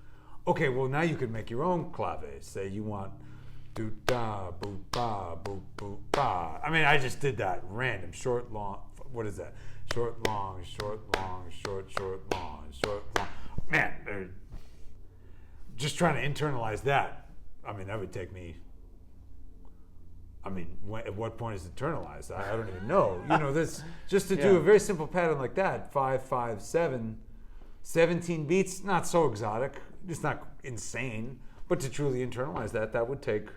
[SPEAKER 2] okay, well now you could make your own clave. Say you want do da boop ba boop boop ba. I mean, I just did that random short long. What is that? Short long short long short short long short long. Man, just trying to internalize that. I mean, that would take me. At what point is it internalized? I don't even know. This just to do a very simple pattern like that, 5, 5, 7, 17 beats, not so exotic. It's not insane, but to truly internalize that would take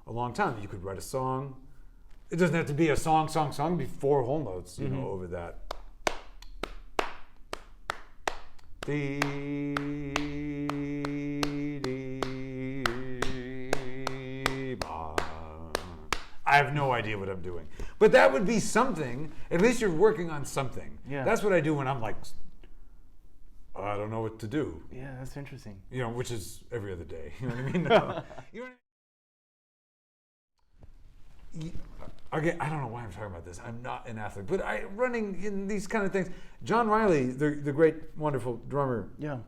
[SPEAKER 2] a long time. You could write a song. It doesn't have to be a song. It'd be 4 whole notes, over that. I have no idea what I'm doing. But that would be something. At least you're working on something.
[SPEAKER 1] Yeah.
[SPEAKER 2] That's what I do when I'm like, I don't know what to do.
[SPEAKER 1] Yeah, that's interesting.
[SPEAKER 2] Which is every other day. You know what I mean? Again, I don't know why I'm talking about this. I'm not an athlete. But running in these kind of things. John Riley, the great, wonderful drummer.
[SPEAKER 1] Yeah.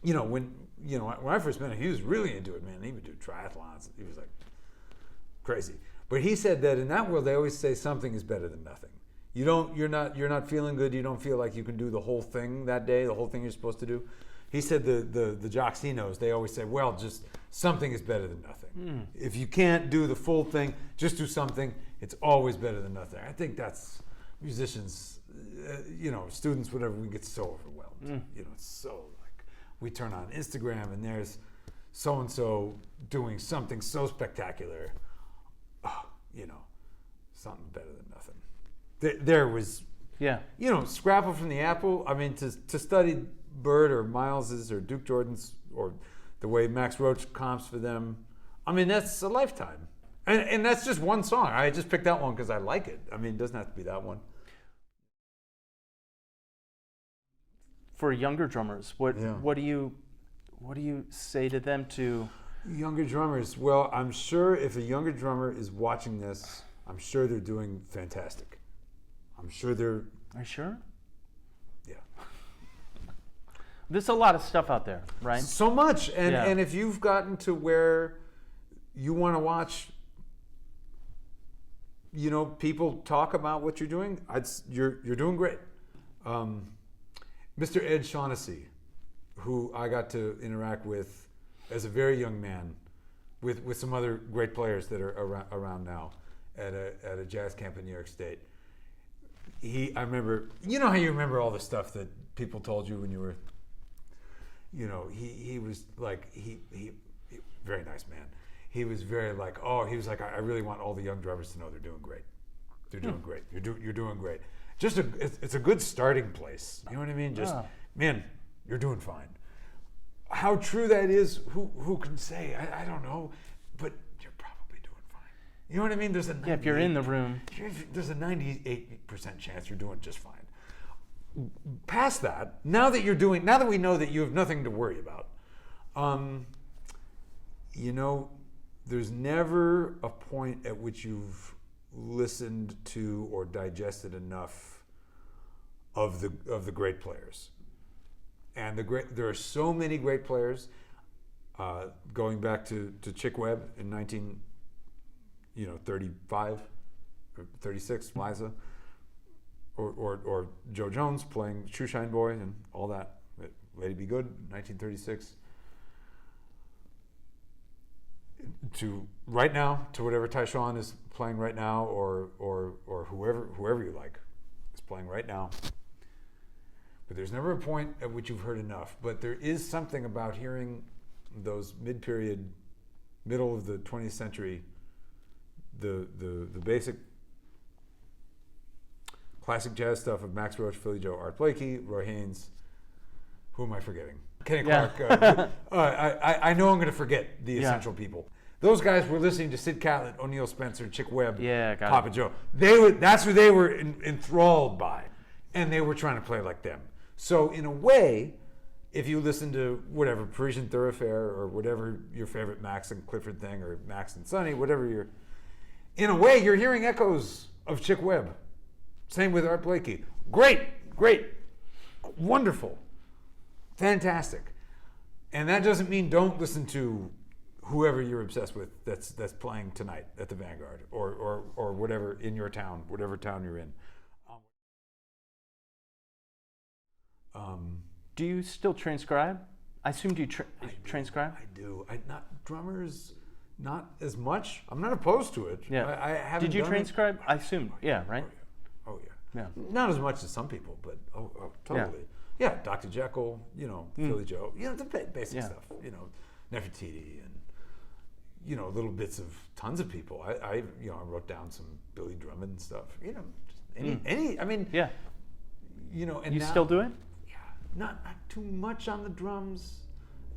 [SPEAKER 2] When I first met him, he was really into it, man. He would do triathlons. He was like crazy. But he said that in that world, they always say something is better than nothing. You're not feeling good. You don't feel like you can do the whole thing that day, the whole thing you're supposed to do. He said the jocks he knows, they always say, well, just something is better than nothing. If you can't do the full thing, just do something. It's always better than nothing. I think that's musicians, students, whatever. We get so overwhelmed. It's so like we turn on Instagram and there's so and so doing something so spectacular. Something better than nothing. There was, Scrapple from the Apple. I mean, to study Bird or Miles's or Duke Jordan's or the way Max Roach comps for them, I mean, that's a lifetime. And that's just one song. I just picked that one because I like it. I mean, it doesn't have to be that one.
[SPEAKER 1] For younger drummers, what do you say to them to?
[SPEAKER 2] Younger drummers, well, I'm sure if a younger drummer is watching this, I'm sure they're doing fantastic. I'm sure they're...
[SPEAKER 1] Are you sure?
[SPEAKER 2] Yeah.
[SPEAKER 1] There's a lot of stuff out there, right?
[SPEAKER 2] So much. And if you've gotten to where you want to watch people talk about what you're doing, you're doing great. Mr. Ed Shaughnessy, who I got to interact with as a very young man, with some other great players that are around now at a jazz camp in New York State. I remember, how you remember all the stuff that people told you when you were, he was like, he very nice man. He was very like, I really want all the young drummers to know they're doing great. They're doing great. You're doing great. It's a good starting place. You know what I mean? Man, you're doing fine. How true that is, who can say? I don't know, but you're probably doing fine. You know what I mean?
[SPEAKER 1] If you're in the room,
[SPEAKER 2] there's a 98% chance you're doing just fine. Past that, now that we know that you have nothing to worry about, there's never a point at which you've listened to or digested enough of the great players. And there are so many great players. Going back to Chick Webb in 1935 or 36, Liza, or Joe Jones playing Shoeshine Boy and all that. Lady Be Good, 1936. To right now, to whatever Tyshawn is playing right now, or whoever you like is playing right now. But there's never a point at which you've heard enough. But there is something about hearing those mid-period, middle of the 20th century, the basic classic jazz stuff of Max Roach, Philly Joe, Art Blakey, Roy Haynes. Who am I forgetting? Kenny Clark. I know I'm going to forget the essential people. Those guys were listening to Sid Catlett, O'Neill Spencer, Chick Webb, Papa Joe. That's who they were enthralled by, and they were trying to play like them. So in a way, if you listen to whatever Parisian Thoroughfare or whatever your favorite Max and Clifford thing, or Max and Sonny, whatever in a way you're hearing echoes of Chick Webb. Same with Art Blakey. Great, wonderful, fantastic. And that doesn't mean don't listen to whoever you're obsessed with that's playing tonight at the Vanguard or whatever in your town, whatever town you're in.
[SPEAKER 1] Do you still transcribe? I assumed you transcribe?
[SPEAKER 2] I do. Drummers, not as much. I'm not opposed to it.
[SPEAKER 1] Yeah.
[SPEAKER 2] I haven't.
[SPEAKER 1] Did you transcribe? I assumed. Yeah, right?
[SPEAKER 2] Oh, yeah. Not as much as some people, but totally. Yeah, Dr. Jekyll, Philly Joe, the basic stuff, Nefertiti and, little bits of tons of people. I wrote down some Billy Drummond stuff, and
[SPEAKER 1] yeah.
[SPEAKER 2] And
[SPEAKER 1] you
[SPEAKER 2] now,
[SPEAKER 1] still do it?
[SPEAKER 2] Yeah, not too much on the drums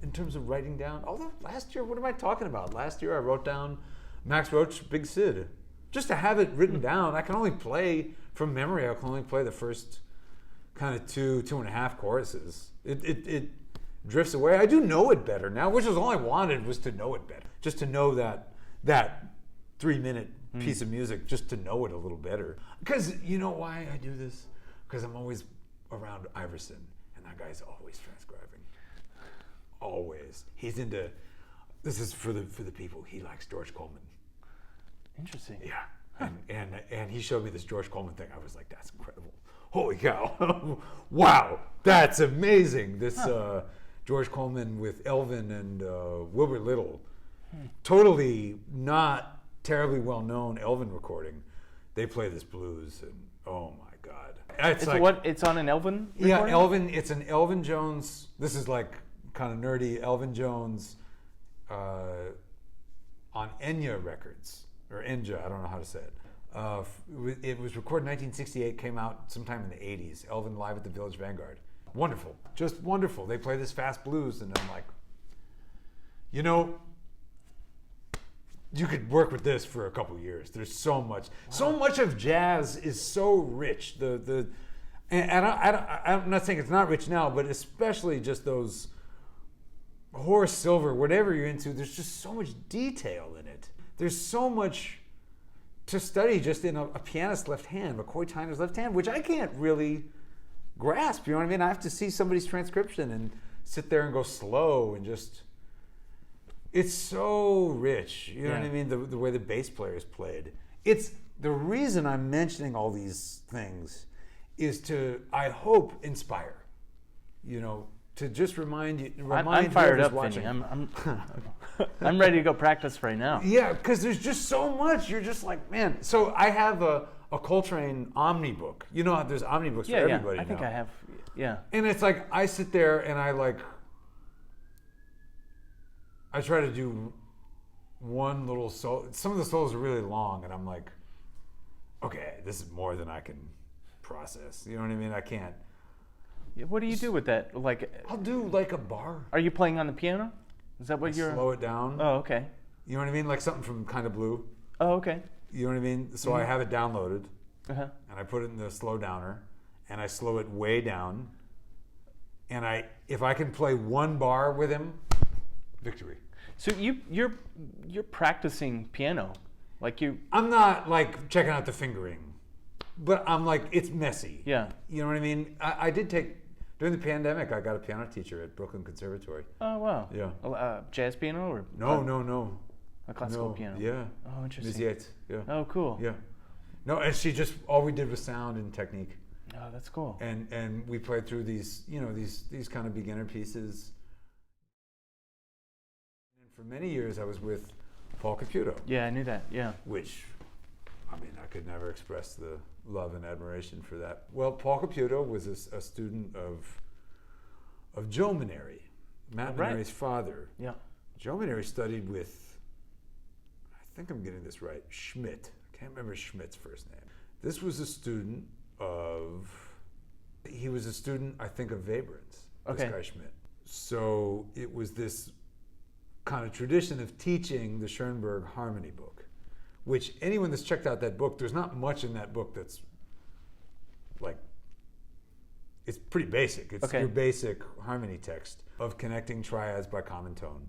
[SPEAKER 2] in terms of writing down. Although last year, what am I talking about? Last year I wrote down Max Roach, Big Sid, just to have it written down. I can only play from memory. I can only play the first kind of two and a half choruses. It drifts away. I do know it better now, which is all I wanted, was to know it better. Just to know that 3-minute piece of music, just to know it a little better. Because you know why I do this? Because I'm always around Iverson, and that guy's always transcribing. Always. He's into, this is for the people, he likes George Coleman.
[SPEAKER 1] Interesting.
[SPEAKER 2] Yeah. And he showed me this George Coleman thing. I was like, that's incredible. Holy cow. Wow, that's amazing. This George Coleman with Elvin and Wilbur Little. Totally not terribly well-known Elvin recording. They play this blues, and oh my God.
[SPEAKER 1] It's on an Elvin recording?
[SPEAKER 2] Yeah, Elvin. It's an Elvin Jones. This is like kind of nerdy. Elvin Jones on Enya Records, or Enja, I don't know how to say it. It was recorded in 1968, came out sometime in the 80s. Elvin live at the Village Vanguard. Wonderful, just wonderful. They play this fast blues, and I'm like, you could work with this for a couple of years. There's so much. Wow. So much of jazz is so rich. I'm not saying it's not rich now, but especially just those Horace Silver, whatever you're into, there's just so much detail in it. There's so much to study just in a pianist's left hand, McCoy Tyner's left hand, which I can't really grasp. You know what I mean? I have to see somebody's transcription and sit there and go slow and just... It's so rich, you know what I mean? The way the bass players played. It's
[SPEAKER 3] the reason I'm mentioning all these things is to, I hope, inspire. To just remind you.
[SPEAKER 1] I'm fired up, Vinnie. I'm ready to go practice right now.
[SPEAKER 3] Yeah, because there's just so much. You're just like, man. So I have a Coltrane Omni book. You know how there's Omni books for everybody now.
[SPEAKER 1] I think I have. Yeah.
[SPEAKER 3] And it's like I sit there and I try to do one little solo. Some of the solos are really long, and I'm like, okay, this is more than I can process. You know what I mean? I can't.
[SPEAKER 1] Yeah, what do you do with that?
[SPEAKER 3] I'll do like a bar.
[SPEAKER 1] Are you playing on the piano? Is that what you're?
[SPEAKER 3] Slow it down.
[SPEAKER 1] Oh, okay.
[SPEAKER 3] You know what I mean? Like something from Kind of Blue.
[SPEAKER 1] Oh, okay.
[SPEAKER 3] You know what I mean? So I have it downloaded,
[SPEAKER 1] and
[SPEAKER 3] I put it in the slow downer, and I slow it way down. And if I can play one bar with him, victory.
[SPEAKER 1] So you're practicing piano,
[SPEAKER 3] I'm not like checking out the fingering, but I'm like, it's messy.
[SPEAKER 1] Yeah.
[SPEAKER 3] You know what I mean? I did take during the pandemic. I got a piano teacher at Brooklyn Conservatory.
[SPEAKER 1] Oh wow.
[SPEAKER 3] Yeah.
[SPEAKER 1] Jazz piano or?
[SPEAKER 3] No.
[SPEAKER 1] A classical piano.
[SPEAKER 3] Yeah.
[SPEAKER 1] Oh, interesting.
[SPEAKER 3] Ms. Yates. Yeah.
[SPEAKER 1] Oh, cool.
[SPEAKER 3] Yeah. No, and all we did was sound and technique.
[SPEAKER 1] Oh, that's cool.
[SPEAKER 3] And we played through these kind of beginner pieces. And for many years I was with Paul Caputo.
[SPEAKER 1] Yeah, I knew that. Yeah.
[SPEAKER 3] Which, I mean, I could never express the love and admiration for that. Well, Paul Caputo was a student of Joe Maneri, Matt Maneri's father.
[SPEAKER 1] Yeah. Joe
[SPEAKER 3] Maneri studied with, I think I'm getting this right, Schmidt. I can't remember Schmidt's first name. This was a student he was a student, I think, of Webern's, this guy Schmidt. So it was this kind of tradition of teaching the Schoenberg harmony book, which anyone that's checked out that book, there's not much in that book that's like, it's pretty basic. It's your basic harmony text of connecting triads by common tone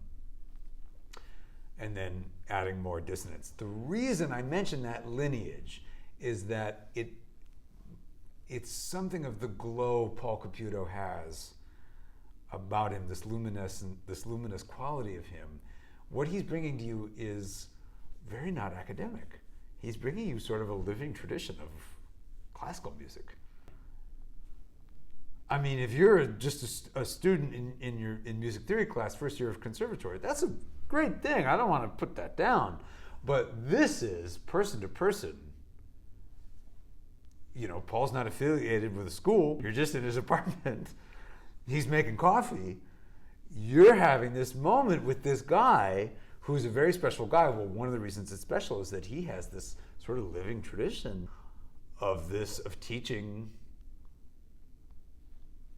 [SPEAKER 3] and then adding more dissonance. The reason I mention that lineage is that it's something of the glow Paul Caputo has about him, this luminous quality of him. What he's bringing to you is very not academic. He's bringing you sort of a living tradition of classical music. I mean, if you're just a student in music theory class, first year of conservatory, that's a great thing. I don't want to put that down. But this is person to person. Paul's not affiliated with a school. You're just in his apartment. He's making coffee. You're having this moment with this guy who's a very special guy. Well, one of the reasons it's special is that he has this sort of living tradition of teaching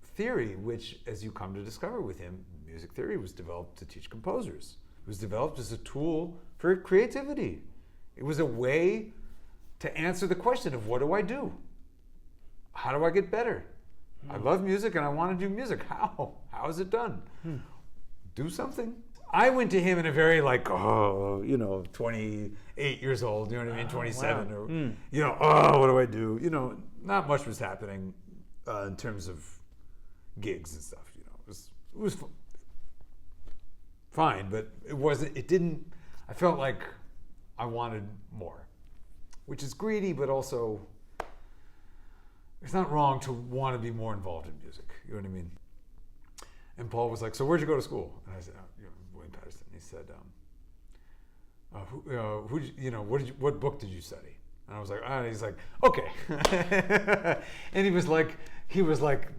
[SPEAKER 3] theory, which, as you come to discover with him, music theory was developed to teach composers. It was developed as a tool for creativity. It was a way to answer the question of, what do I do? How do I get better? I love music and I want to do music. How? How is it done? Do something. I went to him in a very 28 years old, you know what I mean, 27,
[SPEAKER 1] wow.
[SPEAKER 3] or, what do I do? Not much was happening in terms of gigs and stuff, It was fine, but I felt like I wanted more, which is greedy, but also it's not wrong to want to be more involved in music. You know what I mean? And Paul was like, "So where'd you go to school?" And I said, "William Patterson." He said, "What book did you study?" And I was like, "Ah." He's like, "Okay." And he was like,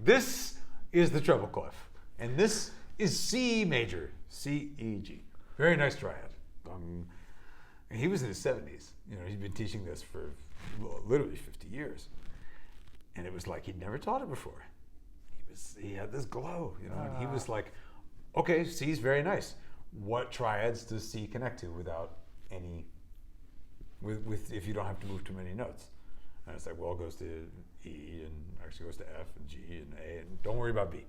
[SPEAKER 3] "This is the treble clef, and this is C major, C, E, G. Very nice triad." And he was in his 70s. He'd been teaching this for literally 50 years. And it was like he'd never taught it before. He had this glow, and he was like, okay, C's very nice. What triads does C connect to without any, if you don't have to move too many notes? And it's like, well, it goes to E and actually goes to F and G and A, and don't worry about B.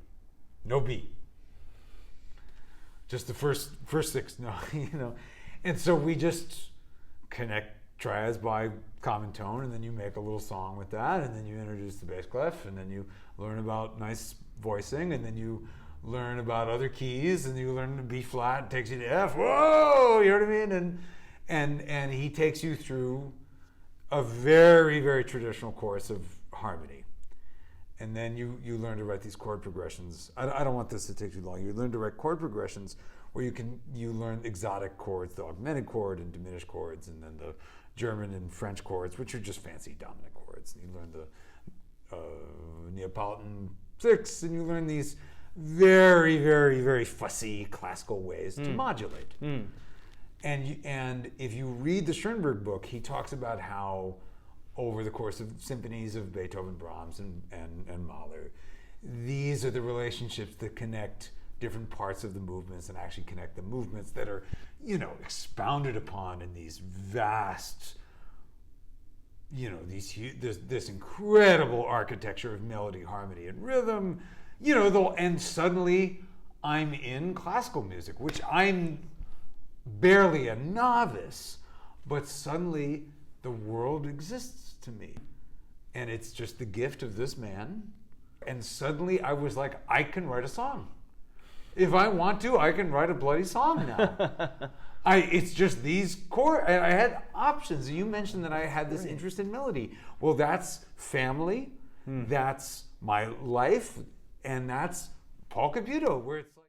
[SPEAKER 3] No B. Just the first six, no, And so we just connect triads by common tone, and then you make a little song with that, and then you introduce the bass clef, and then you learn about nice voicing, and then you learn about other keys, and you learn the B flat, takes you to F. Whoa, you know what I mean? And he takes you through a very, very traditional course of harmony. And then you learn to write these chord progressions. I don't want this to take too long. You learn to write chord progressions where you learn exotic chords, the augmented chord and diminished chords, and then the German and French chords, which are just fancy dominant chords. And you learn the Neapolitan sixths, and you learn these very, very, very fussy classical ways to modulate. And if you read the Schoenberg book, he talks about how over the course of symphonies of Beethoven, Brahms, and Mahler, these are the relationships that connect different parts of the movements and actually connect the movements that are, expounded upon in these vast, this incredible architecture of melody, harmony, and rhythm, and suddenly I'm in classical music, which I'm barely a novice, but suddenly the world exists to me. And it's just the gift of this man. And suddenly I was like, I can write a song. If I want to, I can write a bloody song now. It's just these chords. I had options. You mentioned that I had this interest in melody. Well, that's family. That's my life. And that's Paul Caputo, where it's like.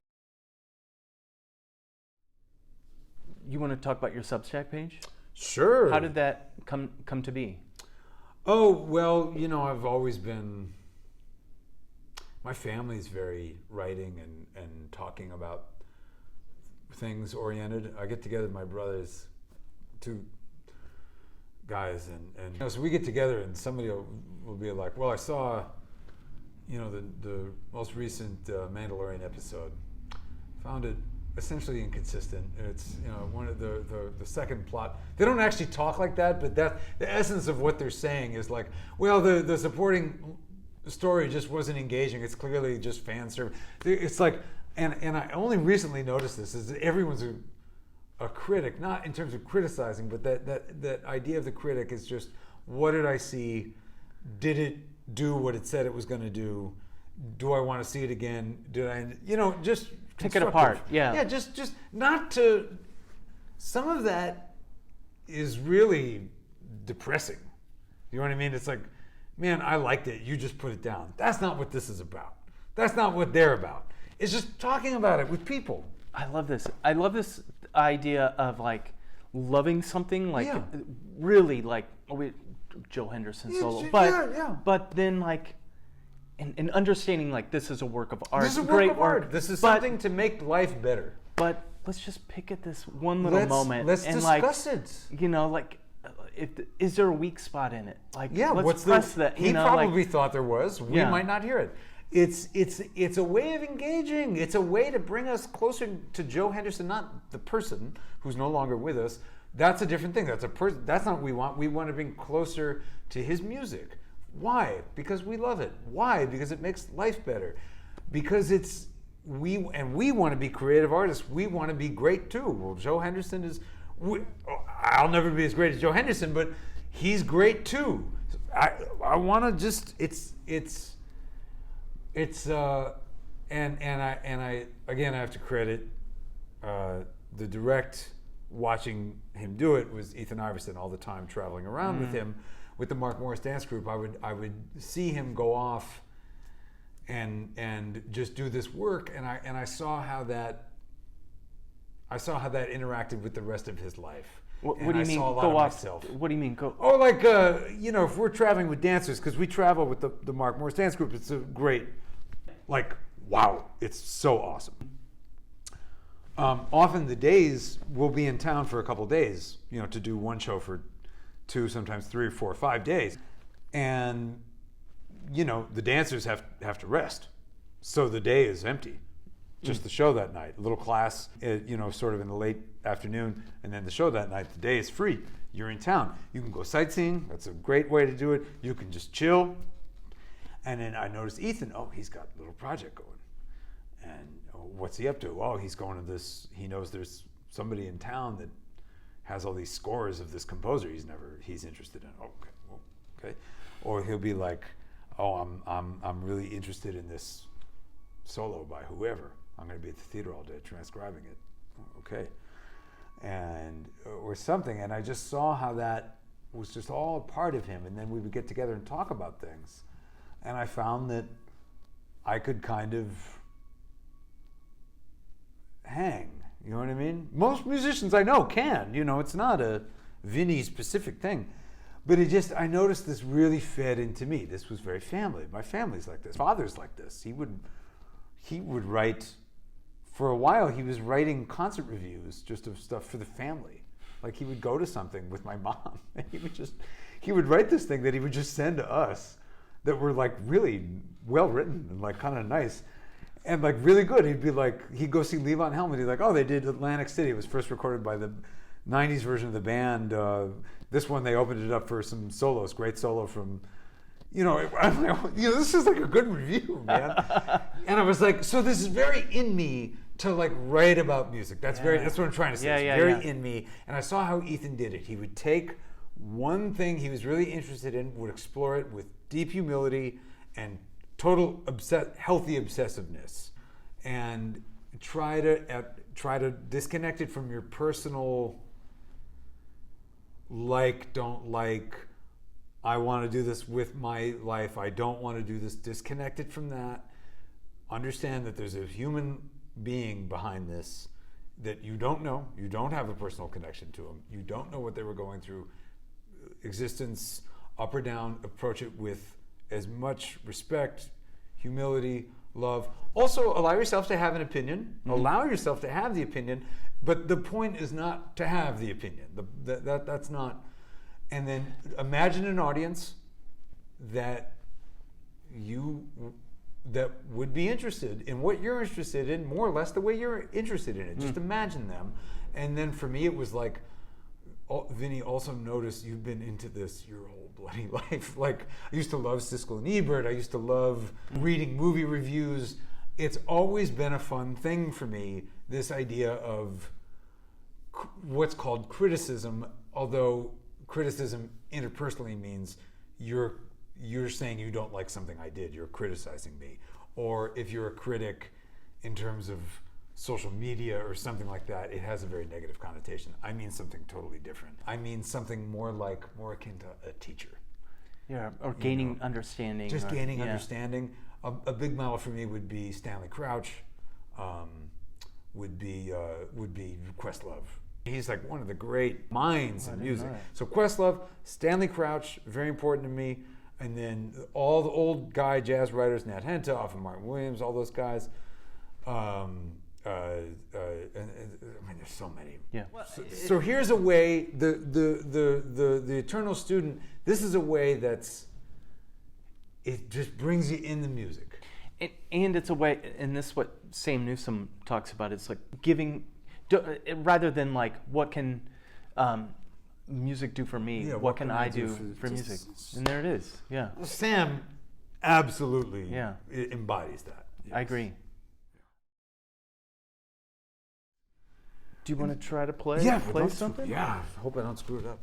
[SPEAKER 1] You want to talk about your Substack page?
[SPEAKER 3] Sure.
[SPEAKER 1] How did that come to be?
[SPEAKER 3] Oh, well, I've always been, my family's very writing and talking about things oriented. I get together with my brothers, two guys, and so we get together and somebody will be like, well, I saw, the most recent Mandalorian episode. Found it essentially inconsistent. It's one of the second plot. They don't actually talk like that, but that the essence of what they're saying is like, well, the supporting story just wasn't engaging. It's clearly just fan service. It's like, and I only recently noticed this is that everyone's a critic, not in terms of criticizing, but that idea of the critic is just, what did I see? Did it do what it said it was going to do? Do I want to see it again? Did I, just
[SPEAKER 1] pick it apart? Yeah,
[SPEAKER 3] just not to. Some of that is really depressing. You know what I mean? It's like, man, I liked it. You just put it down. That's not what this is about. That's not what they're about. It's just talking about it with people.
[SPEAKER 1] I love this. I love this idea of like loving something, like really like Joe Henderson solo, but then like. And understanding like this is a work of art.
[SPEAKER 3] This is a work of art. This is something to make life better.
[SPEAKER 1] But let's just pick at this one little moment.
[SPEAKER 3] Let's discuss it.
[SPEAKER 1] Is there a weak spot in it? Like,
[SPEAKER 3] let's press that. He probably thought there was. We might not hear it. It's a way of engaging. It's a way to bring us closer to Joe Henderson, not the person who's no longer with us. That's a different thing. That's not what we want. We want to bring closer to his music. Why? Because we love it. Why? Because it makes life better. Because we want to be creative artists. We want to be great too. Well, Joe Henderson is. I'll never be as great as Joe Henderson, but he's great too. I want to just. I have to credit the direct watching him do it was Ethan Iverson all the time traveling around with him. With the Mark Morris dance group, I would see him go off and just do this work, and I saw how that interacted with the rest of his life.
[SPEAKER 1] What do you mean go off? Myself. What do you mean go?
[SPEAKER 3] Oh, like if we're traveling with dancers, because we travel with the Mark Morris dance group, it's a great, like, wow, it's so awesome. Often the days we'll be in town for a couple days, to do one show for 2, sometimes 3 or 4 or 5 days, and the dancers have to rest, so the day is empty, just the show that night. A little class, sort of in the late afternoon, and then the show that night. The day is free. You're in town. You can go sightseeing. That's a great way to do it. You can just chill. And then I noticed Ethan. Oh, he's got a little project going, and what's he up to? Oh, he's going to this. He knows there's somebody in town that has all these scores of this composer he's interested in. Oh, okay. Or he'll be like, oh, I'm really interested in this solo by whoever. I'm going to be at the theater all day transcribing it. Okay. And or something. And I just saw how that was just all a part of him. And then we would get together and talk about things. And I found that I could kind of hang, you know what I mean? Most musicians I know can, it's not a Vinnie specific thing. But I noticed this really fed into me. This was very family. My family's like this. Father's like this. He would write, for a while he was writing concert reviews just of stuff for the family. Like he would go to something with my mom and he would write this thing that he would just send to us that were like really well written and like kind of nice and like really good. He'd go see Levon Helmet. He'd like, oh, they did Atlantic City. It was first recorded by the 90s version of the band. This one, they opened it up for some solos, great solo from, I'm like, this is like a good review, man. And I was like, so this is very in me to like write about music. That's what I'm trying to say. It's very in me. And I saw how Ethan did it. He would take one thing he was really interested in, would explore it with deep humility and total healthy obsessiveness, and try to disconnect it from your personal don't like, I want to do this with my life, I don't want to do this. Disconnect it from that. Understand that there's a human being behind this that you don't know. You don't have a personal connection to them. You don't know what they were going through. Existence, up or down, approach it with as much respect, humility, love. Also, allow yourself to have an opinion. Mm-hmm. Allow yourself to have the opinion, but the point is not to have the opinion. That's not. And then imagine an audience that would be interested in what you're interested in, more or less the way you're interested in it. Just imagine them. And then for me, it was like, Vinnie, also notice you've been into this your whole bloody life. Like, I used to love Siskel and Ebert. I used to love reading movie reviews. It's always been a fun thing for me, this idea of what's called criticism, although criticism interpersonally means you're saying you don't like something I did, you're criticizing me. Or if you're a critic in terms of social media or something like that, it has a very negative connotation. I mean something totally different. I mean something more akin to a teacher.
[SPEAKER 1] Yeah, or gaining understanding.
[SPEAKER 3] Just gaining understanding. A big model for me would be Stanley Crouch, would be Questlove. He's like one of the great minds in music. So Questlove, Stanley Crouch, very important to me. And then all the old guy jazz writers, Nat Hentoff and Martin Williams, all those guys. And there's so many. Yeah. So here's a way, the eternal student, this is a way it just brings you in the music.
[SPEAKER 1] And it's a way, and this is what Sam Newsom talks about, it's like giving, rather than like, what can music do for me? Yeah, what can I do for music? And there it is. Yeah.
[SPEAKER 3] Well, Sam absolutely embodies that. Yes.
[SPEAKER 1] I agree. Do you want to try to play?
[SPEAKER 3] Yeah,
[SPEAKER 1] play something?
[SPEAKER 3] Yeah. I hope I don't screw it up.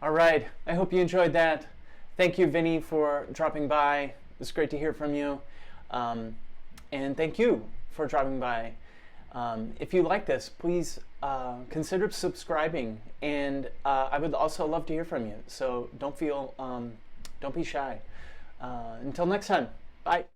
[SPEAKER 1] All right. I hope you enjoyed that. Thank you, Vinnie, for dropping by. It's great to hear from you. And thank you for dropping by. If you like this, please consider subscribing. And I would also love to hear from you. So don't be shy. Until next time. Bye.